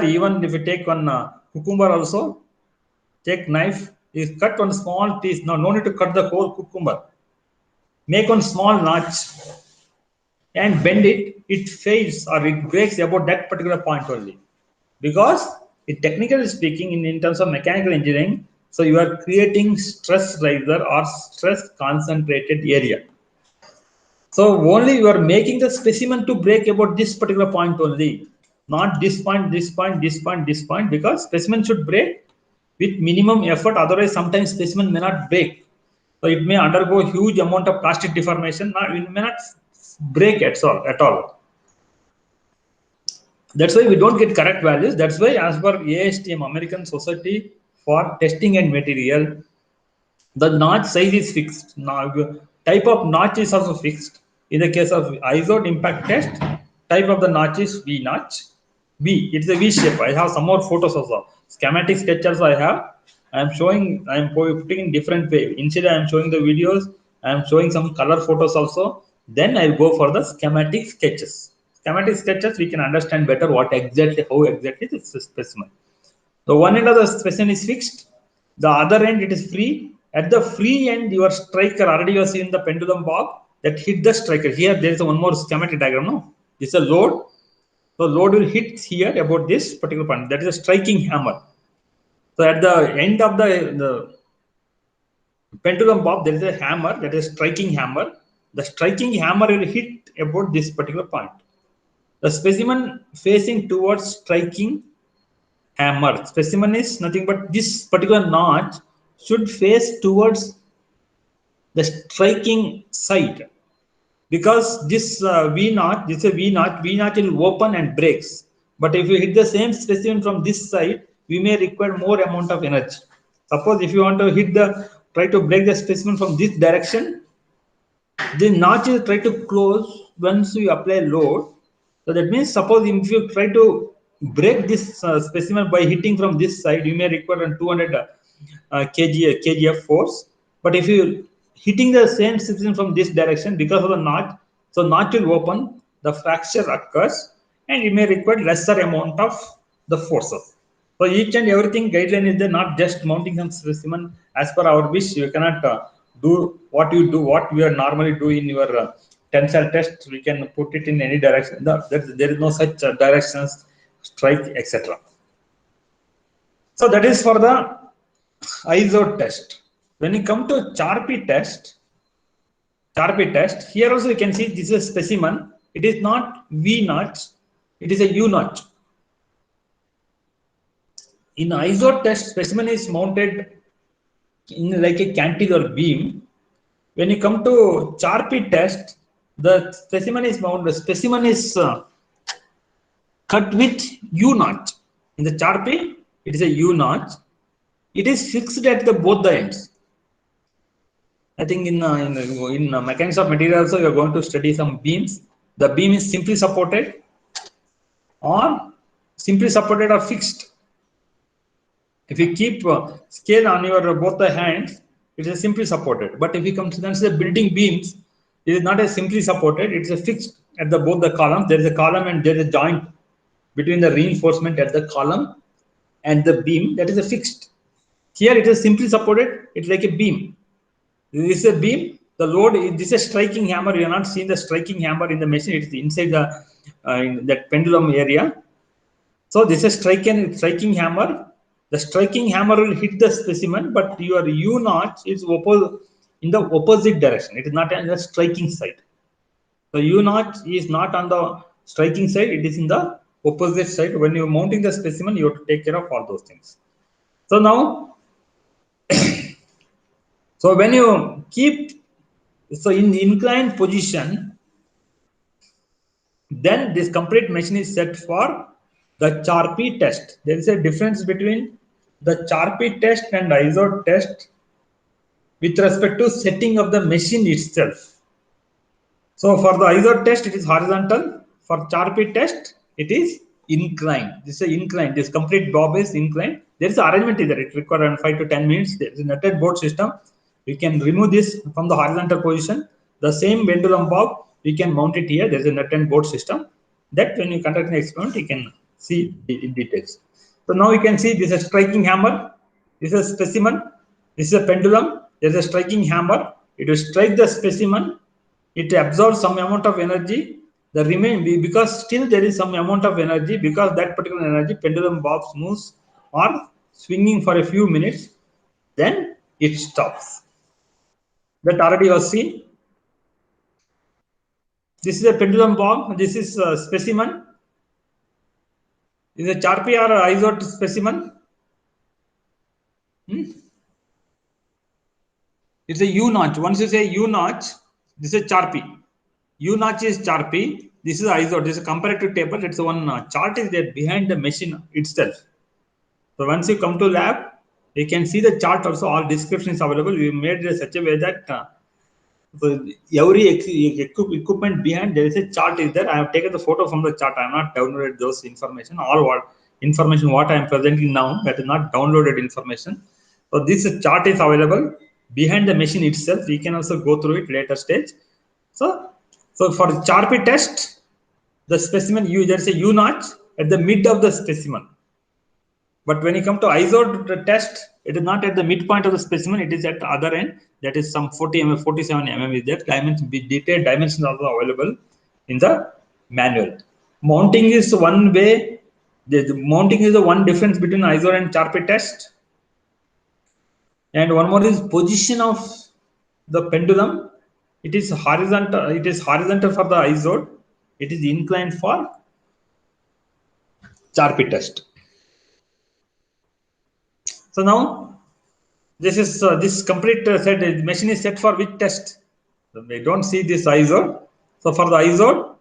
even if you take one cucumber also, take knife, you cut one small piece. No need to cut the whole cucumber. Make one small notch and bend it. It fails or it breaks about that particular point only. Because technically speaking, in terms of mechanical engineering, so you are creating stress riser or stress concentrated area. So only you are making the specimen to break about this particular point only, not this point, this point, this point, this point, because specimen should break with minimum effort. Otherwise, sometimes specimen may not break. So it may undergo huge amount of plastic deformation. It may not break at all. That's why we don't get correct values. That's why, as per ASTM, American Society for Testing and Material, the notch size is fixed. Now, type of notch is also fixed. In the case of ISO impact test, type of the notch is V notch. V, it's a V shape. I have some more photos also. Schematic sketches I have. I am putting in different way. Instead, I am showing the videos. I am showing some color photos also. Then I go for the schematic sketches. Schematic sketches, we can understand better how exactly this specimen. The one end of the specimen is fixed. The other end it is free. At the free end, your striker, already you have seen the pendulum bob that hit the striker. Here there is one more schematic diagram. No, this is a load. So load will hit here about this particular point. That is a striking hammer. So at the end of the pendulum bob, there is a hammer, that is striking hammer. The striking hammer will hit about this particular point. The specimen facing towards striking hammer. Specimen is nothing but this particular notch should face towards the striking side, because this V notch, this is a V notch. V notch will open and breaks. But if you hit the same specimen from this side, we may require more amount of energy. Suppose if you want to try to break the specimen from this direction, the notch is try to close once you apply load. So that means, suppose if you try to break this specimen by hitting from this side, you may require 200 kg of force. But if you hitting the same specimen from this direction, because of the notch, so notch will open, the fracture occurs, and you may require lesser amount of the forces. So each and everything guideline is there, not just mounting some specimen as per our wish. You cannot do what we are normally do in your tensile test. We can put it in any direction. There is no such directions, strike, etc. So that is for the ISO test. When you come to Charpy test, here also you can see this is a specimen. It is not V notch, it is a U notch. In ISO test, specimen is mounted in like a cantilever beam. When you come to Charpy test, the specimen is mounted. The specimen is cut with U notch. In the Charpy, it is a U notch. It is fixed at both the ends. I think in mechanics of materials, also you are going to study some beams. The beam is simply supported or fixed. If you keep scale on your both the hands, it is simply supported. But if you consider building beams, it is not a simply supported. It is a fixed at both the columns. There is a column and there is a joint between the reinforcement at the column and the beam. That is a fixed. Here it is simply supported. It's like a beam. This is a beam. The load. This is a striking hammer. You are not seeing the striking hammer in the machine. It is inside the in that pendulum area. So this is striking hammer. The striking hammer will hit the specimen, but your U notch is in the opposite direction. It is not on the striking side. So U notch is not on the striking side. It is in the opposite side. When you are mounting the specimen, you have to take care of all those things. So now, so when you keep in the inclined position, then this complete machine is set for the Charpy test. There is a difference between the Charpy test and ISO test with respect to setting of the machine itself. So for the ISO test, it is horizontal. For Charpy test, it is inclined. This is inclined. This complete bob is inclined. There is arrangement there. It requires around 5 to 10 minutes. There is a nutted bolt system. We can remove this from the horizontal position. The same pendulum bob, we can mount it here. There is a nut and bolt system. That when you conduct an experiment, you can see in details. So now you can see this is a striking hammer. This is a specimen. This is a pendulum. There is a striking hammer. It will strike the specimen. It absorbs some amount of energy. The remain because still there is some amount of energy because that particular energy pendulum bob moves or swinging for a few minutes. Then it stops. That already was seen. This is a pendulum bob. This is a specimen. Is a Charpy or ISO specimen? It's a U notch. Once you say U notch, this is Charpy. U notch is Charpy. This is ISO. This is a comparative table. It's one chart is there behind the machine itself. So once you come to lab, you can see the chart also. All descriptions available. We made it such a way that so every equipment behind there is a chart is there. I have taken the photo from the chart. I have not downloaded those information. All what information what I am presenting now, that is not downloaded information. So this chart is available behind the machine itself. We can also go through it later stage. So for Charpy test, the specimen there is a U notch at the mid of the specimen. But when you come to ISO test, it is not at the midpoint of the specimen. It is at the other end. That is some 40 mm, 47 mm is there. Detailed dimensions are also available in the manual. Mounting is one way. The mounting is the one difference between ISO and Charpy test. And one more is position of the pendulum. It is horizontal. It is horizontal for the ISO. It is inclined for Charpy test. So now this is this complete set. The machine is set for which test? So we don't see this ISO. So for the ISO,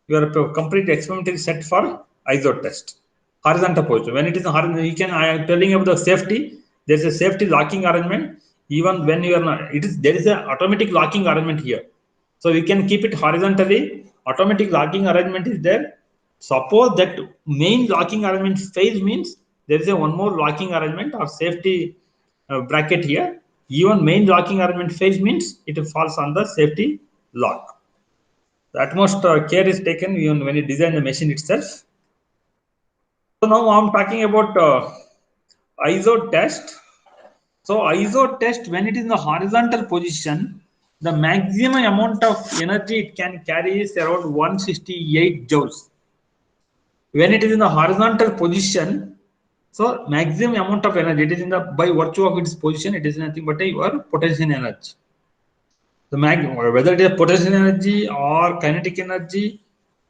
your complete experiment is set for ISO test. Horizontal position. When it is horizontal, you can. I am telling you about the safety. There is a safety locking arrangement. Even when you are not, there is an automatic locking arrangement here. So we can keep it horizontally. Automatic locking arrangement is there. Suppose that main locking arrangement fails, means there is a one more locking arrangement or safety bracket here. Even main locking arrangement fails, means it falls on the safety lock. The utmost care is taken even when you design the machine itself. So now I'm talking about ISO test. So ISO test, when it is in the horizontal position, the maximum amount of energy it can carry is around 168 joules. When it is in the horizontal position, so maximum amount of energy, it is in the, by virtue of its position, it is nothing but your potential energy. The whether it is potential energy or kinetic energy,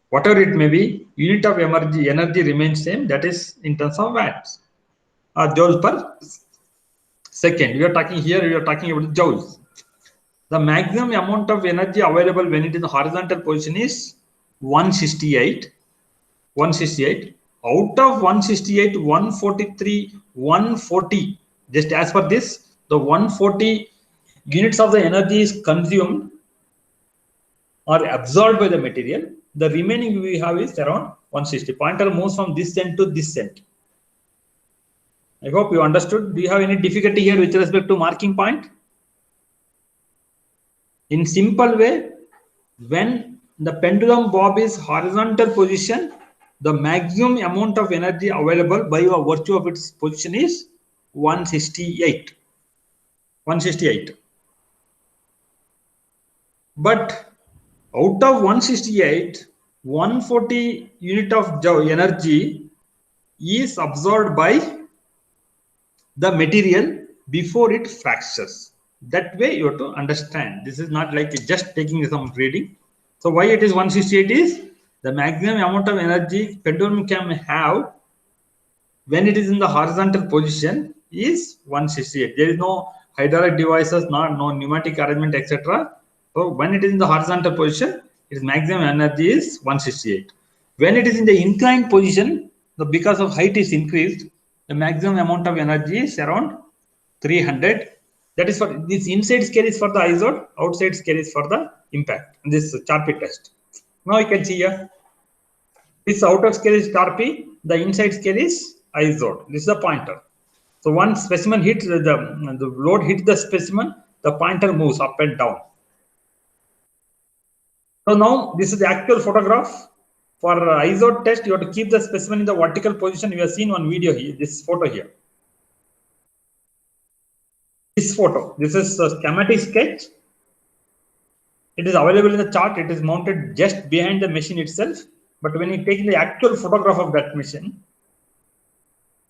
whatever it may be, unit of energy remains same. That is in terms of watts or joules per second. We are talking here. We are talking about joules. The maximum amount of energy available when it is in the horizontal position is 168. 168. Out of 168, 143, 140. Just as per this, the 140 units of the energy is consumed or absorbed by the material. The remaining we have is around 160. Pointer moves from this end to this end. I hope you understood. Do you have any difficulty here with respect to marking point? In simple way, when the pendulum bob is horizontal position, the maximum amount of energy available by virtue of its position is 168. 168. But out of 168, 140 unit of energy is absorbed by the material before it fractures. That way you have to understand. This is not like just taking some reading. So why it is 168 is the maximum amount of energy pendulum can have when it is in the horizontal position is 168. There is no hydraulic devices, no pneumatic arrangement, etc. So when it is in the horizontal position, its maximum energy is 168. When it is in the inclined position, because of height is increased, the maximum amount of energy is around 300. That is for this inside scale is for the ISO, outside scale is for the impact. This Charpy test. Now you can see here. This outer scale is Charpy, the inside scale is ISO. This is the pointer. So once specimen hits the load hits the specimen, the pointer moves up and down. So now this is the actual photograph. For ISO test, you have to keep the specimen in the vertical position. You have seen one video here, this photo here. This photo, this is a schematic sketch. It is available in the chart. It is mounted just behind the machine itself. But when you take the actual photograph of that machine,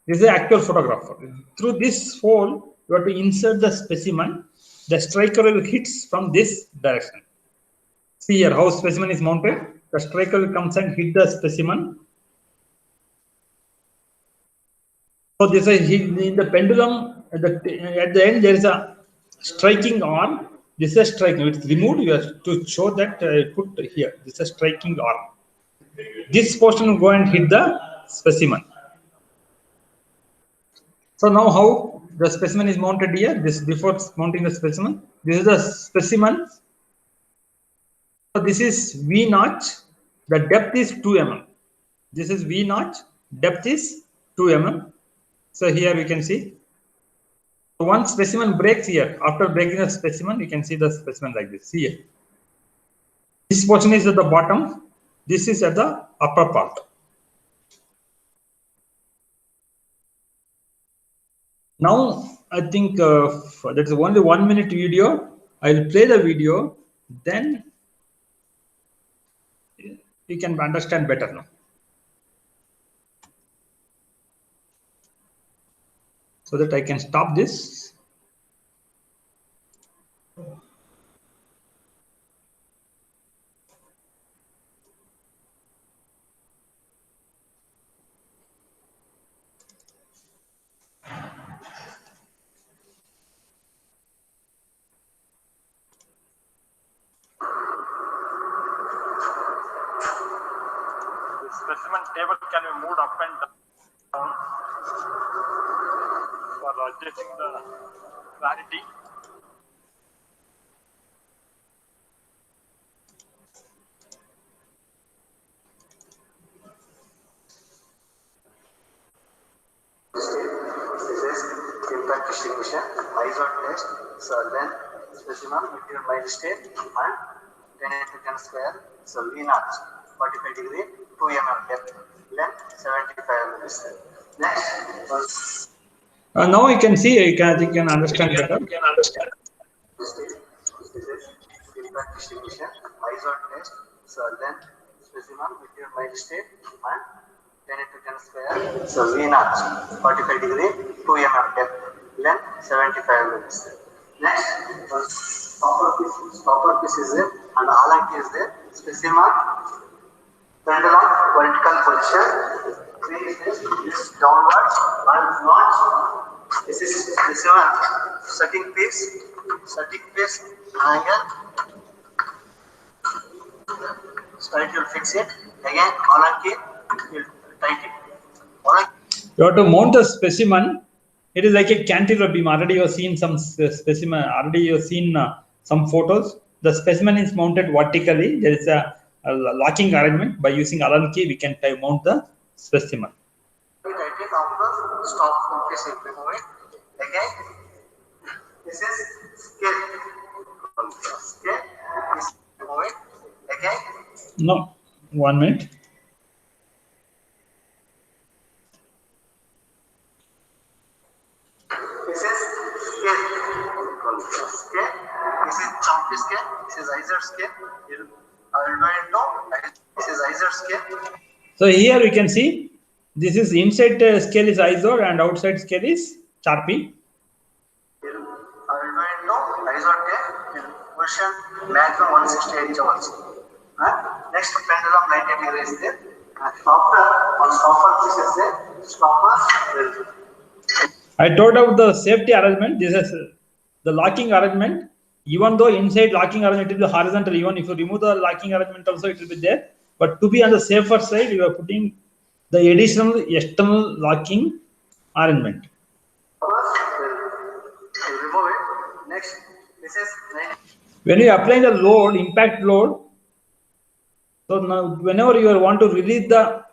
this is the actual photograph. Through this hole, you have to insert the specimen. The striker will hit from this direction. See here how specimen is mounted. The striker will come and hit the specimen. So this is in the pendulum. At the end, there is a striking arm. This is a striking. It's removed. You have to show that put here. This is a striking arm. This portion will go and hit the specimen. So now how the specimen is mounted here. This before mounting the specimen. This is the specimen. So this is V notch. The depth is 2 mm. This is V notch. Depth is 2 mm. So here we can see. So once specimen breaks here, after breaking the specimen, you can see the specimen like this. See here. This portion is at the bottom. This is at the upper part. Now I think that's only 1 minute video. I will play the video. Then you can understand better now. So that I can stop this. The specimen table can be moved up and down for adjusting the clarity. This is impact distinction, ISO test, so then specimen material mild state and 10 into 10 square, so V notch, 45 degree, 2 mm depth, length 75 mm. Next, Now you can see, you can understand better. this is impact distinction, ISO test, so then specimen material mild state and 10 into 10 square, so V notch, 45 degree, 2 mm depth, length 75 mm. Next, stopper piece is there and Allen key is there. Specimen, pendulum, vertical position, this downwards and notch. This is specimen, setting piece, angle. Straight you'll fix it. Again, Allen key, you'll tight it. You have to mount the specimen. It is like a cantilever beam. Already you have seen some specimen. Already you have seen some photos. The specimen is mounted vertically. There is a locking arrangement. By using Allen key, we can mount the specimen. We tighten off the stop piece. Remove it. Again, this is scale. This remove it. Again. No, 1 minute. This is scale. This is Charpy scale. This is ISO scale. I will do into this is ISO scale. So here we can see this is inside scale is ISO and outside scale is Sharpie. I will do into ISO position maximum 168 joules. Next pendulum 90 degrees is there. Stopper this is there. Stopper. I told out the safety arrangement. This is the locking arrangement. Even though inside locking arrangement it will be horizontal, even if you remove the locking arrangement also it will be there. But to be on the safer side, you are putting the additional external locking arrangement. Remove it. Next, this is When you apply the load, impact load, so now whenever you want to release the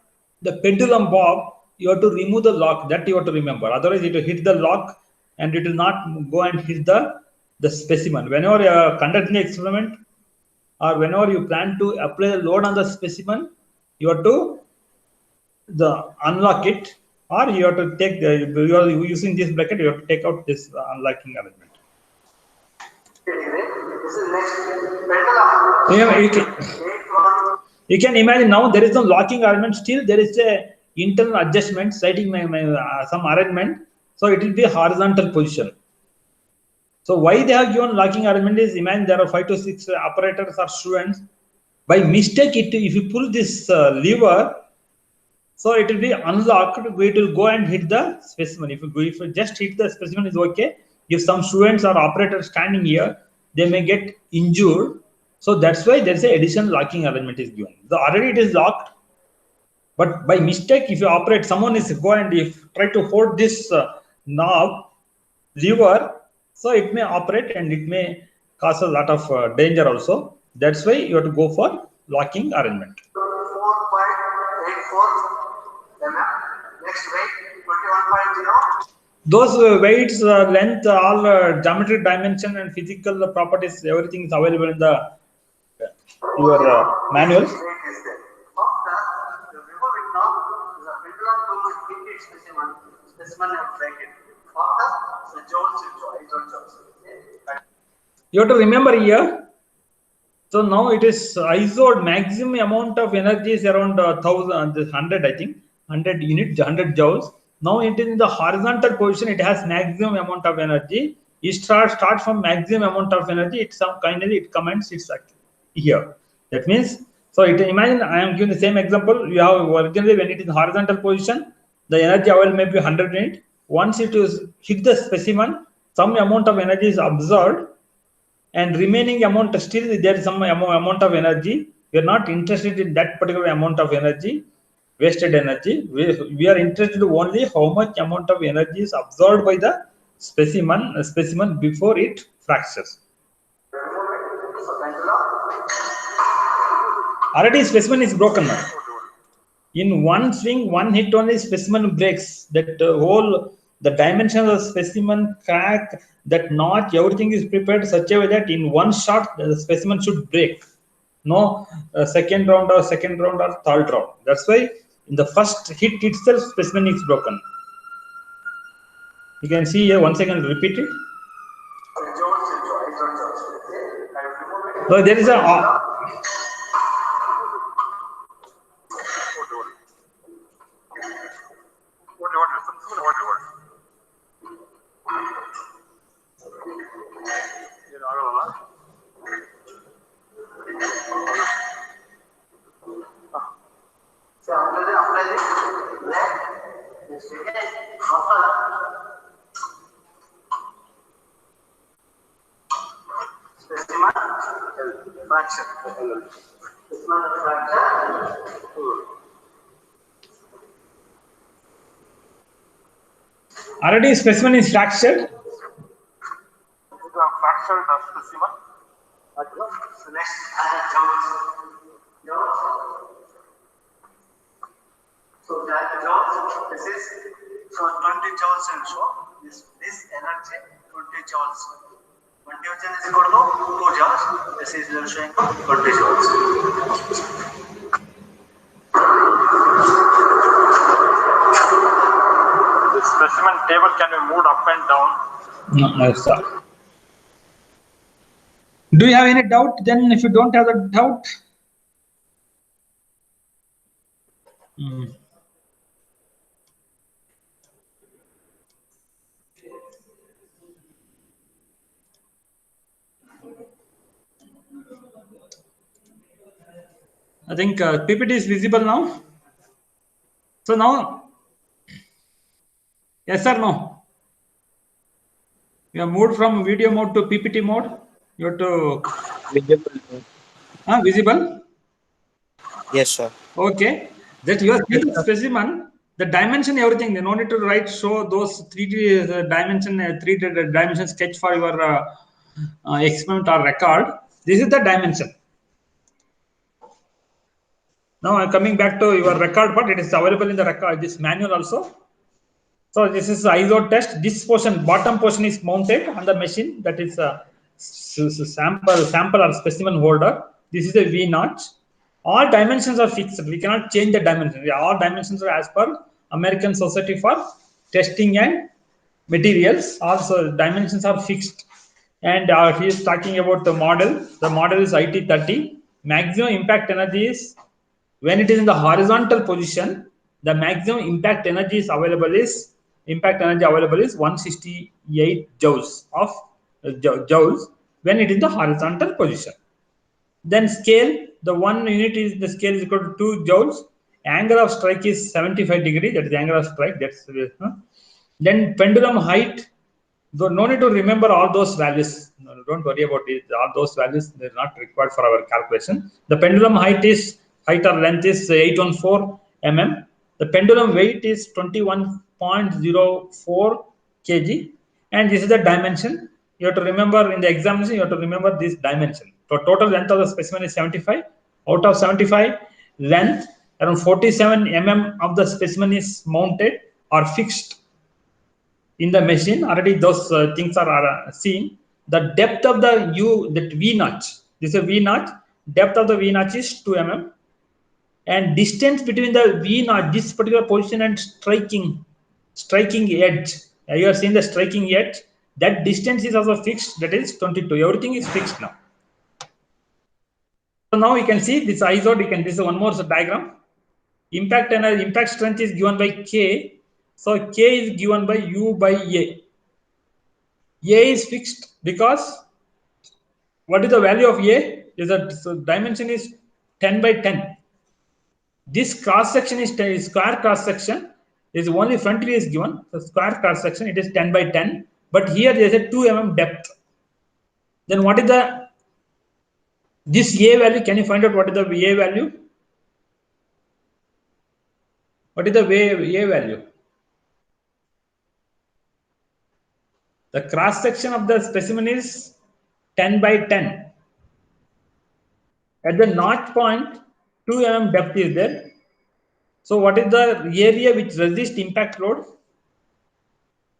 pendulum bob, you have to remove the lock. That you have to remember. Otherwise, it will hit the lock and it will not go and hit the specimen. Whenever you are conducting the experiment or whenever you plan to apply the load on the specimen, you have to unlock it, or you have to take you are using this bracket, you have to take out this unlocking arrangement. This is next pendulum. You can imagine now there is no locking arrangement. Still there is a internal adjustment, citing some arrangement. So it will be horizontal position. So why they have given locking arrangement is, imagine there are 5 to 6 operators or students. By mistake, if you pull this lever, so it will be unlocked. It will go and hit the specimen. If you just hit the specimen is okay. If some students or operators standing here, they may get injured. So that's why there is an additional locking arrangement is given. So already it is locked, but by mistake, if you operate, someone is go and if try to hold this knob lever, so it may operate and it may cause a lot of danger also. That's why you have to go for locking arrangement. 4.84 mm. Next weight 21.0. Those weights, length, all geometric dimension and physical properties, everything is available in the your manuals. You have to remember here. So now it is ISO maximum amount of energy is around 100, I think 100 unit, 100 joules. Now it is in the horizontal position. It has maximum amount of energy. You start from maximum amount of energy. It comments it's here. That means, so imagine I am giving the same example. You have originally when it is in horizontal position, the energy available may be 100 unit. Once it is hit the specimen, some amount of energy is absorbed, and remaining amount still there is some amount of energy. We are not interested in that particular amount of energy, wasted energy. We are interested only how much amount of energy is absorbed by the specimen before it fractures. Already specimen is broken now. In one swing, one hit only specimen breaks. That the dimension of the specimen, crack, that notch, everything is prepared such a way that in one shot the specimen should break. No second round or third round. That's why in the first hit itself, specimen is broken. You can see here, once again repeat it. So there is a already specimen is fractured. Fractured specimen. So next, so that this is so 20 joules and so this energy 20 joules. 20 joules is equal to 2 joules. This is showing 20 joules. The specimen table can be moved up and down. No, sir. Do you have any doubt? Then if you don't have a doubt, I think PPT is visible now. So now, yes or no? You have moved from video mode to PPT mode. You have to Visible. visible. Yes, sir. Okay. That you are seeing specimen, the dimension, everything. No need to write. Show those 3D dimension, 3D dimension sketch for your experiment or record. This is the dimension. Now I'm coming back to your record part. It is available in the record. This manual also. So this is ISO test. This portion, bottom portion is mounted on the machine. That is a sample or specimen holder. This is a V notch. All dimensions are fixed. We cannot change the dimensions. All dimensions are as per American Society for Testing and Materials. Also dimensions are fixed. And he is talking about the model. The model is IT30. Maximum impact energy is, when it is in the horizontal position, the maximum impact energy is available is 168 joules of joules when it is in the horizontal position. Then scale, the one unit is the scale is equal to 2 joules. Angle of strike is 75 degree. That is the angle of strike. That's then pendulum height. So no need to remember all those values. No, don't worry about it. All those values, they're not required for our calculation. The pendulum height or length is 814 mm. The pendulum weight is 21.04 kg. And this is the dimension. You have to remember in the examination, you have to remember this dimension. So total length of the specimen is 75. Out of 75, length around 47 mm of the specimen is mounted or fixed in the machine. Already those things are seen. The depth of the V notch, this is a V notch. Depth of the V notch is 2 mm. And distance between the V notch, this particular position, and striking edge. You are seeing the striking edge. That distance is also fixed. That is 22. Everything is fixed now. So now you can see this ISO. This is one more diagram. Impact strength is given by K. So K is given by U by A. A is fixed because what is the value of A? Is that so dimension is 10 by 10. This cross section is square cross section. Is only front view is given. So square cross section, it is 10 by 10. But here there is a 2 mm depth. Then what is this A value? Can you find out what is the A value? What is the A value? The cross section of the specimen is 10 by 10. At the notch point, 2 mm depth is there. So what is the area which resists impact load?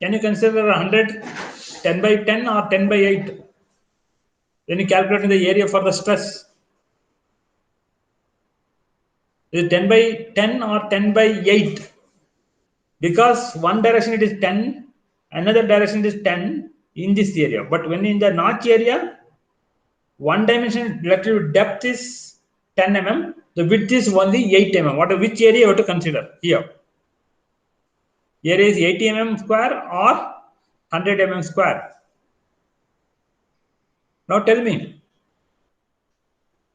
Can you consider 100, 10 by 10 or 10 by 8? When you calculate the area for the stress, is it 10 by 10 or 10 by 8? Because one direction it is 10, another direction it is 10 in this area. But when in the notch area, one dimension relative depth is 10 mm, the width is only 8 mm. Which area you have to consider here? Area is 80 mm square or 100 mm square. Now tell me.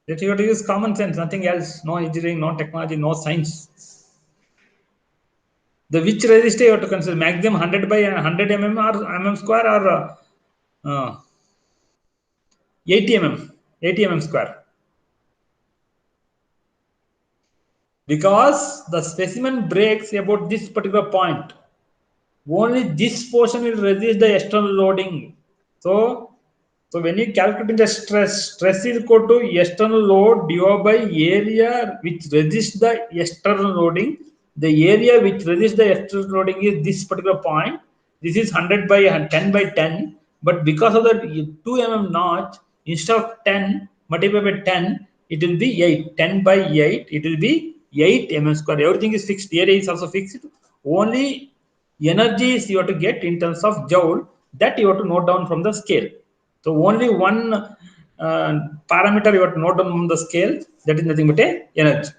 That you have to use common sense, nothing else. No engineering, no technology, no science. The which resistor you have to consider? Maximum 100 by 100 mm or mm square or 80 mm square. Because the specimen breaks about this particular point. Only this portion will resist the external loading. So when you calculate the stress is equal to external load divided by area which resists the external loading. The area which resists the external loading is this particular point. This is 100 by 10 by 10. But because of the 2 mm notch, instead of 10 multiplied by 10, it will be 8. 10 by 8, it will be 8 mm square. Everything is fixed. Area is also fixed. Only energies you have to get in terms of joule, that you have to note down from the scale. So only one parameter you have to note down on the scale. That is nothing but a energy.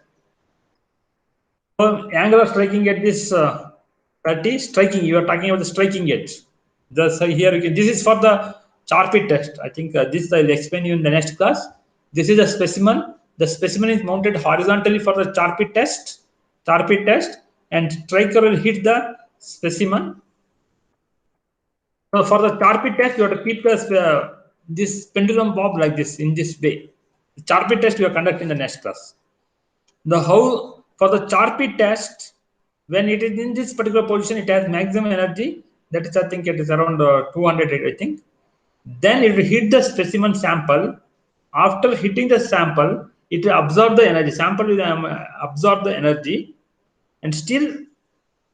So angular striking at this 30 striking. You are talking about the striking edge. So here you can, this is for the Charpy test. I think this I'll explain you in the next class. This is a specimen. The specimen is mounted horizontally for the Charpy test. And striker will hit the specimen. So for the Charpy test, you have to keep this pendulum bob like this in this way. The Charpy test you are conducting in the next class. For the Charpy test, when it is in this particular position, it has maximum energy. That is, I think it is around 200, I think. Then it will hit the specimen sample. After hitting the sample, it will absorb the energy. Sample will absorb the energy, and still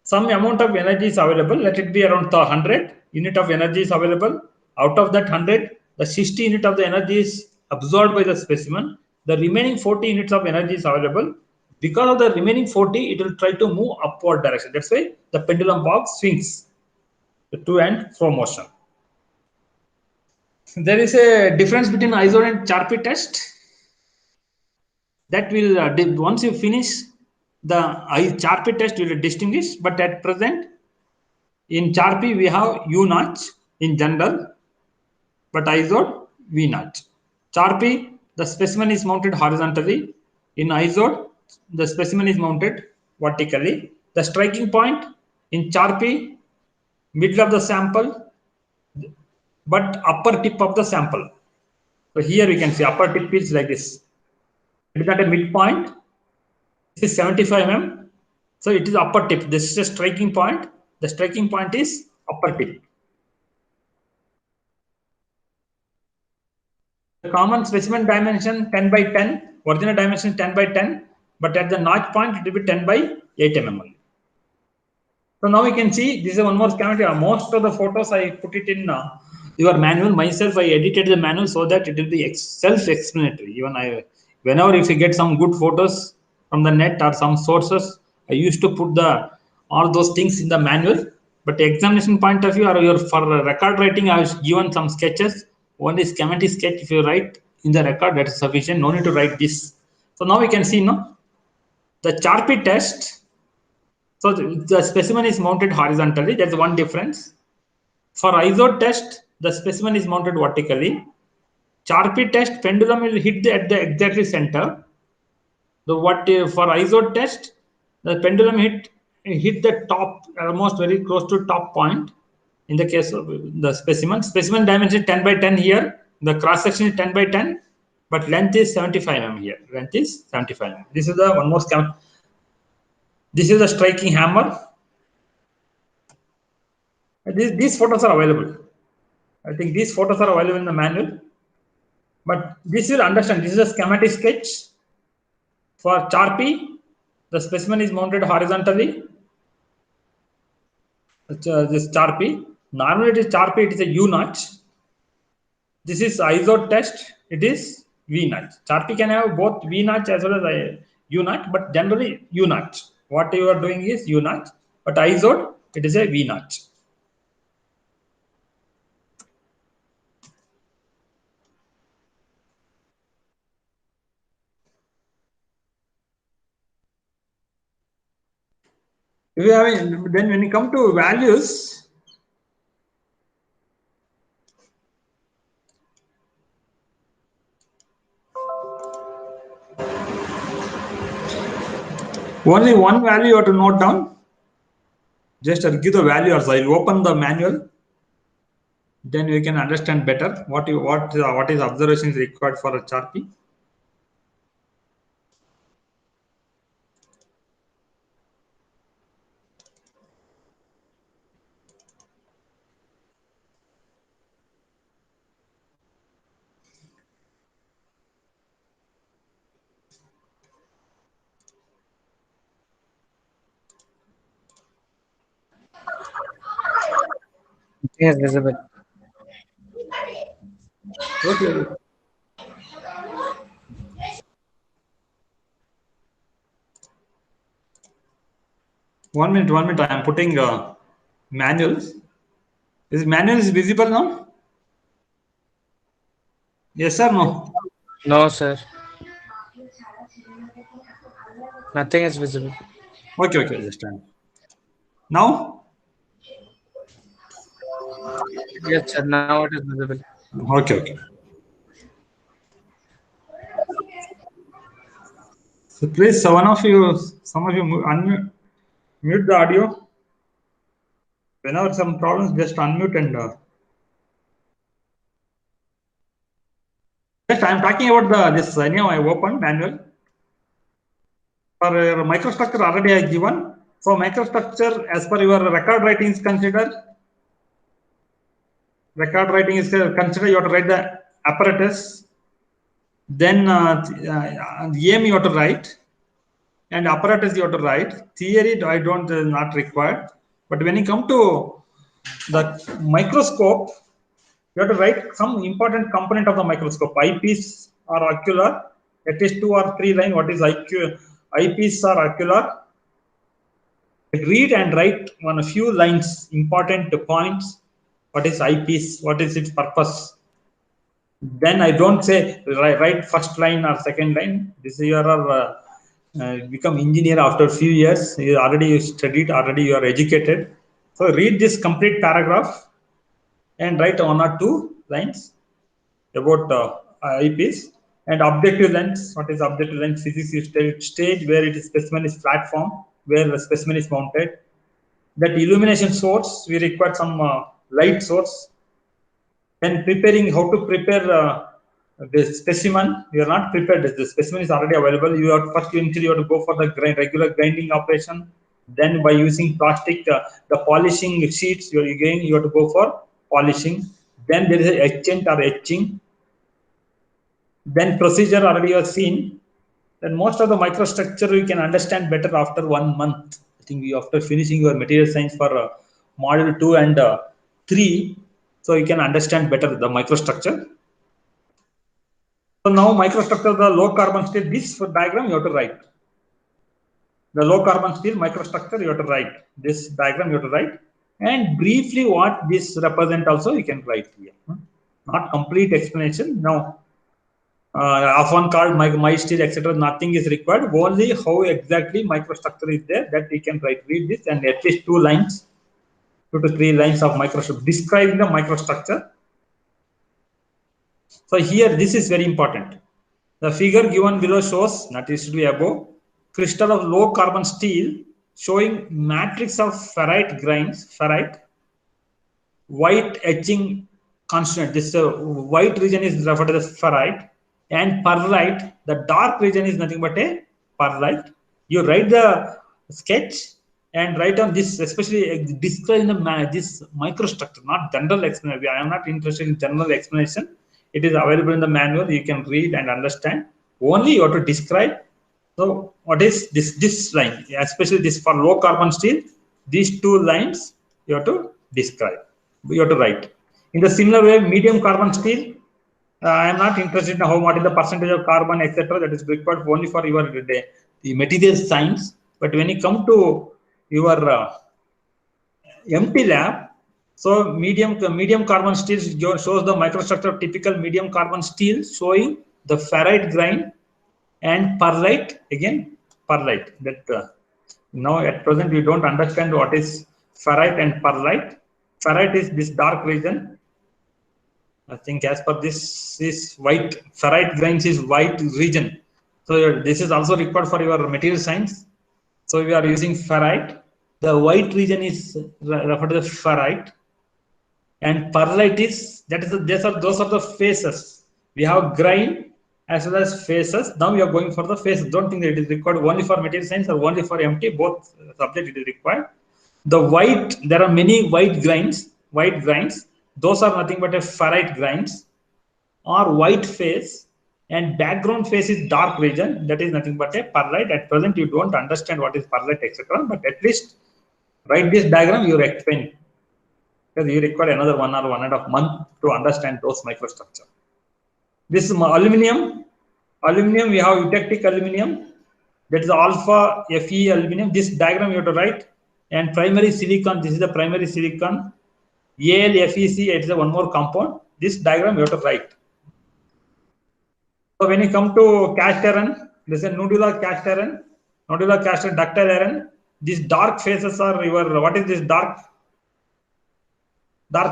some amount of energy is available. Let it be around 100 unit of energy is available. Out of that 100, the 60 unit of the energy is absorbed by the specimen. The remaining 40 units of energy is available. Because of the remaining 40, it will try to move upward direction. That's why the pendulum bob swings to and fro motion. There is a difference between ISOD and Charpy test. That will once you finish the Charpy test, you will distinguish. But at present, in Charpy we have U notch in general, but ISOD V notch. Charpy, the specimen is mounted horizontally. In ISOD, the specimen is mounted vertically. The striking point in Charpy, middle of the sample, but upper tip of the sample. So here we can see upper tip is like this. It is at a midpoint. This is 75 mm. So it is upper tip. This is a striking point. The striking point is upper tip. The common specimen dimension 10 by 10. Original dimension 10 by 10. But at the notch point, it will be 10 by 8 mm only. So now we can see this is one more schematic. Most of the photos I put it in your manual. Myself, I edited the manual so that it will be self-explanatory. Even whenever if you get some good photos from the net or some sources, I used to put all those things in the manual. But the examination point of view or for record writing, I have given some sketches. One is schematic sketch. If you write in the record, that is sufficient. No need to write this. So now we can see the Charpy test. So the specimen is mounted horizontally. That's one difference. For ISOD test, the specimen is mounted vertically. Charpy test, pendulum will hit at the exactly center. For ISOD test, the pendulum hit the top, almost very close to top point. In the case of the specimen dimension 10 by 10 here. The cross section is 10 by 10, but length is 75 mm here. Length is 75 mm. This is the one more schematic. This is the striking hammer. These photos are available. I think these photos are available in the manual. But this will understand. This is a schematic sketch. For Charpy, the specimen is mounted horizontally. This Charpy. Normally it is Charpy, it is a U notch. This is ISOD test. It is V notch. Charpy can have both V notch as well as a U notch, but generally U notch. What you are doing is U notch, but ISOD, it is a V notch. Then when you come to values, only one value you have to note down. Just I'll give the value also. I'll open the manual. Then we can understand better what is observation is required for a Charpy. Yes, visible. Okay. One minute. I am putting manuals. This manual is visible now. Yes or no? No, sir. Nothing is visible. Okay, okay, understand. Now, Yes, sir. Now it is visible. okay, okay. So please, one of you, some of you unmute, mute the audio. Whenever some problems, just unmute and just I am talking about this anyhow I opened manual for microstructure already I given. So microstructure as per your record writing is considered. Record writing is considered. You have to write the apparatus. Then aim you have to write, and apparatus you have to write. Theory I don't not required. But when you come to the microscope, you have to write some important component of the microscope. Eyepiece or ocular, at least 2 or 3 line. What is eyepiece or ocular? Read and write one a few lines, important points. What is eyepiece? What is its purpose? Then I don't say write first line or second line. This is your become engineer after a few years. You studied, already you are educated. So read this complete paragraph and write 1 or 2 lines about eyepiece. And objective lens. What is objective lens? Physics is stage where it is specimen is platform, where the specimen is mounted. That illumination source, we require some light source. Then preparing, how to prepare the specimen. You are not prepared. The specimen is already available. You have first you have to go for the regular grinding operation. Then by using plastic, the polishing sheets you have to go for polishing. Then there is a etchant or etching. Then procedure already you have seen. Then most of the microstructure you can understand better after 1 month. I think you after finishing your material science for module 2 and 3, so you can understand better the microstructure. So now microstructure, the low carbon steel, this diagram you have to write. The low carbon steel microstructure you have to write. This diagram you have to write. And briefly what this represent also you can write here. Not complete explanation. Now, often called my steel, etc. Nothing is required. Only how exactly microstructure is there that we can write. Read this and at least 2 lines, 2 to 3 lines of microstructure describing the microstructure. So here this is very important. The figure given below shows, not it should be above, crystal of low carbon steel showing matrix of ferrite grains, ferrite, white etching constant. This white region is referred to as ferrite, and pearlite. The dark region is nothing but a pearlite. You write the sketch and write on this, especially describe this microstructure, not general explanation. I am not interested in general explanation. It is available in the manual. You can read and understand. Only you have to describe. So what is this line, especially this for low carbon steel? These 2 lines you have to describe. You have to write. In the similar way, medium carbon steel. I am not interested in what is the percentage of carbon, etc. That is required only for your the material science. But when you come to your empty lab, so medium carbon steel shows the microstructure of typical medium carbon steel, showing the ferrite grain and pearlite. Again, pearlite. That now at present we don't understand what is ferrite and pearlite. Ferrite is this dark region. I think as per this is white. Ferrite grains is white region. So this is also required for your material science. So we are using ferrite. The white region is referred to the ferrite, and pearlite is those are the phases. We have grain as well as phases. Now we are going for the phases. Don't think that it is required only for material science or only for MT. Both subject it is required. The white, there are many white grains. Those are nothing but a ferrite grains or white phase, and background phase is dark region. That is nothing but a pearlite. At present, you don't understand what is pearlite, etc. But at least write this diagram. You explain, because you require another 1 or 1.5 months to understand those microstructure. This is aluminum. Aluminum, we have eutectic aluminum. That is alpha Fe aluminum. This diagram you have to write. And primary silicon. This is the primary silicon. AlFeC, it is one more compound. This diagram you have to write. So when you come to cast iron, this is a nodular cast iron, ductile iron. These dark phases are your, what is this dark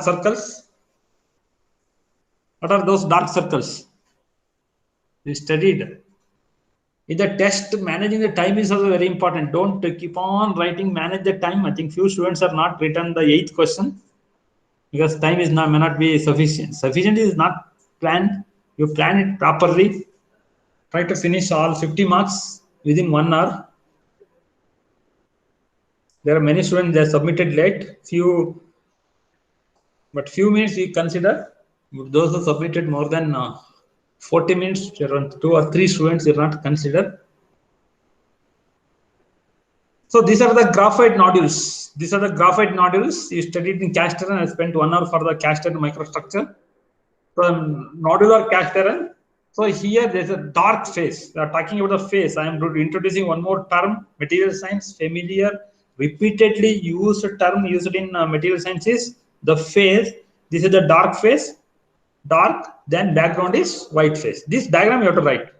circles? What are those dark circles? We studied. In the test, managing the time is also very important. Don't keep on writing, manage the time. I think few students are not written the 8th question because time is not, may not be sufficient. Sufficient is not planned. You plan it properly. Try to finish all 50 marks within 1 hour. There are many students that submitted late. Few minutes you consider. Those who submitted more than 40 minutes, around 2 or 3 students are not considered. So these are the graphite nodules. You studied in cast iron. I spent 1 hour for the cast iron microstructure. So nodular cast iron. So here there's a dark phase. We are talking about the phase. I am introducing one more term, material science, familiar, repeatedly used term used in material science is the phase. This is the dark phase. Dark, then background is white phase. This diagram you have to write.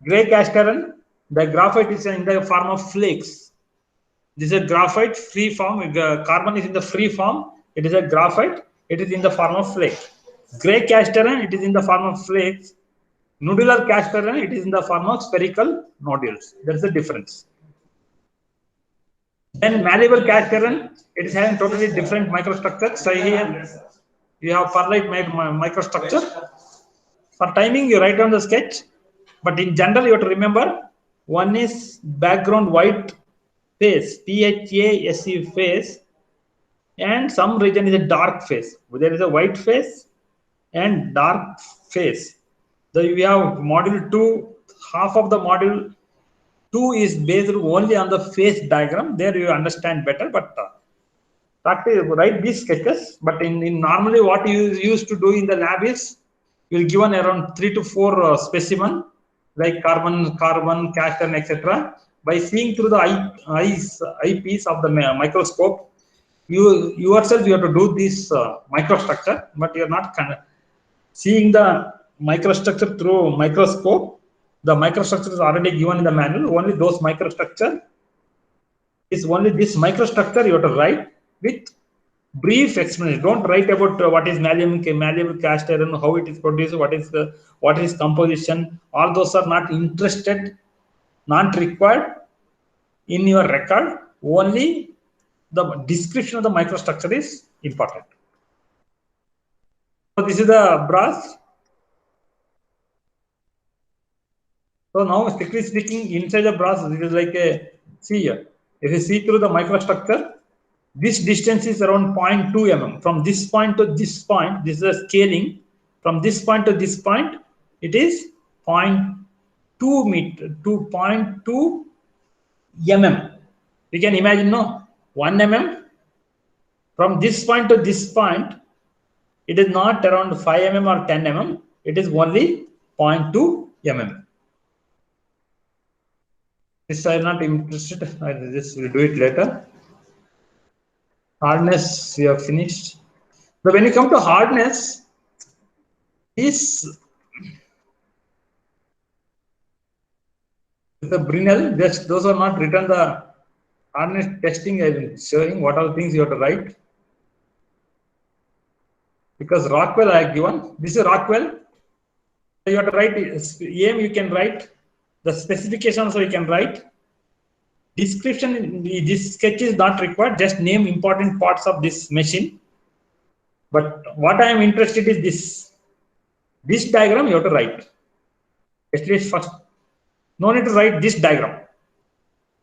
Gray cast iron, the graphite is in the form of flakes. This is a graphite free form. Carbon is in the free form. It is a graphite. It is in the form of flake. Gray cast iron, it is in the form of flakes. Nodular cast iron, it is in the form of spherical nodules. That's the difference. Then malleable cast iron, it is having totally different microstructure. So here you have perlite microstructure. For timing, you write down the sketch. But in general, you have to remember, one is background white phase, PHASE phase, and some region is a dark phase. There is a white phase and dark phase. So we have module 2, half of the module 2 is based only on the phase diagram. There you understand better, but practice, write these sketches. But in normally what you used to do in the lab is, you'll given around 3 to 4 specimen, like carbon, cast iron, etc. By seeing through the eyepiece of the microscope, you yourself you have to do this microstructure, but you're not seeing the microstructure through microscope. The microstructure is already given in the manual. Only those microstructure is only this microstructure you have to write with brief explanation. Don't write about what is malleable cast iron, how it is produced, what is composition. All those are not interested, not required in your record. Only the description of the microstructure is important. So this is the brass. So now, strictly speaking, inside the brass, it is like a, see here. If you see through the microstructure, this distance is around 0.2 mm. From this point to this point, this is a scaling. From this point to this point, it is 0.2 meter to 0.2 mm. You can imagine, no, 1 mm. From this point to this point, it is not around 5 mm or 10 mm. It is only 0.2 mm. This I am not interested. I just will do it later. Hardness, we have finished. But when you come to hardness, is the Brinell, just those are not written the hardness testing. I been showing what are the things you have to write. Because Rockwell I have given. This is Rockwell. You have to write aim, you can write. The specification also you can write. Description, this sketch is not required. Just name important parts of this machine. But what I am interested is this. This diagram you have to write. At least first. No need to write this diagram.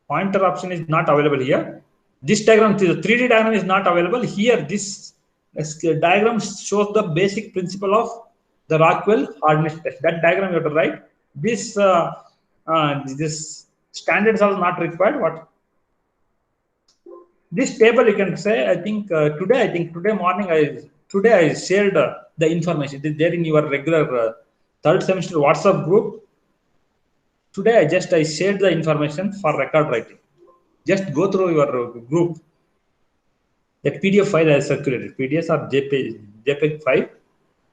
Pointer option is not available here. This diagram, the 3D diagram is not available here. This diagram shows the basic principle of the Rockwell hardness test. That diagram you have to write. This this standards are not required. What this table you can say. I think today morning I shared the information. It is there in your regular third semester WhatsApp group. Today I shared the information for record writing. Just go through your group. That PDF file I circulated. PDFs or JPEG file.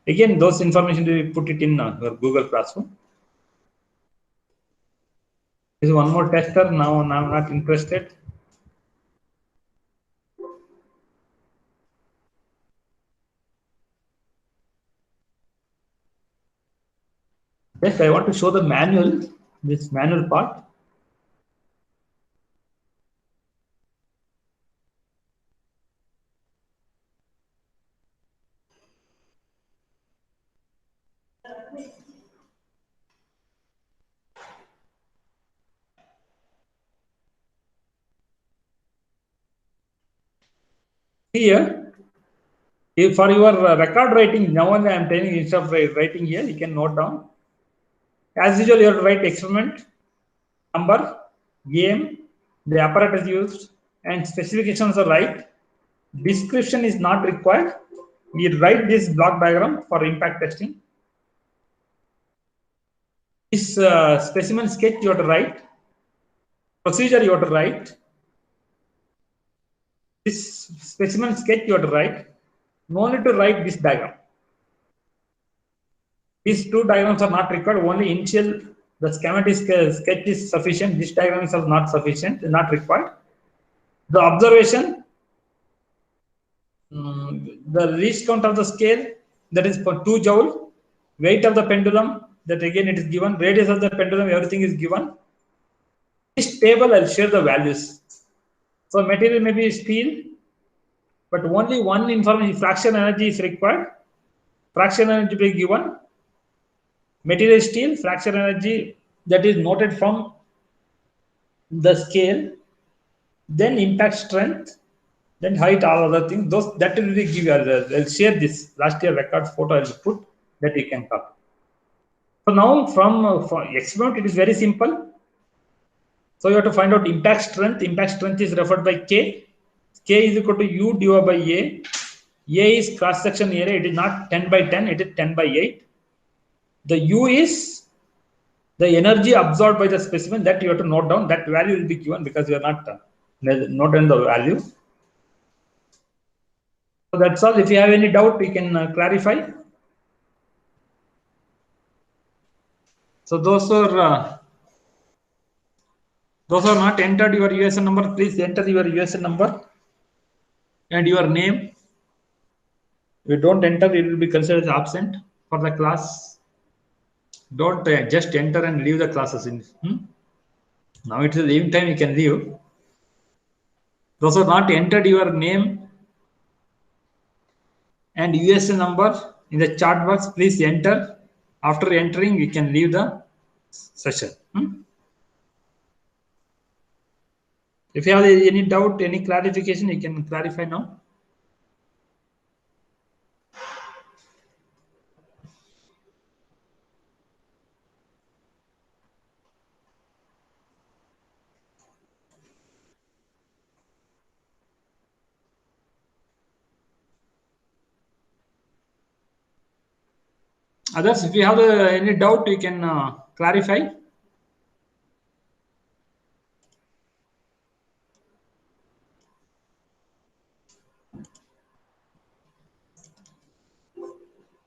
Again, those information we put it in your Google Classroom. This is one more tester. Now I'm not interested. Yes, I want to show the manual, this manual part. Here, if for your record writing, now only I am telling instead of writing here, you can note down. As usual, you have to write experiment, number, game, the apparatus used, and specifications are right. Description is not required. We write this block diagram for impact testing. This specimen sketch you have to write. Procedure you have to write. This specimen sketch you have to write. No need to write this diagram. These two diagrams are not required. Only initial, the schematic sketch is sufficient. This diagram is not sufficient, not required. The observation, the least count of the scale, that is for 2 joule. Weight of the pendulum, that again it is given. Radius of the pendulum, everything is given. This table, I'll share the values. So material may be steel, but only one information, fraction energy is required. Fraction energy be given. Material steel, fraction energy that is noted from the scale. Then impact strength, then height, all other things. Those that will be give you. I'll share this last year record photo. I'll put that you can copy. So now from experiment, it is very simple. So you have to find out impact strength. Impact strength is referred by K. K is equal to U divided by A. A is cross section area. It is not 10 by 10. It is 10 by 8. The U is the energy absorbed by the specimen. That you have to note down. That value will be given because you are not noting the value. So that's all. If you have any doubt, you can clarify. So those are not entered your USN number. Please enter your USN number and your name. If you don't enter, it will be considered as absent for the class. Don't just enter and leave the classes in. Now it is leaving time. You can leave. Those are not entered your name and USN number in the chat box. Please enter. After entering, you can leave the session. If you have any doubt, any clarification, you can clarify now. Others, if you have any doubt, you can clarify.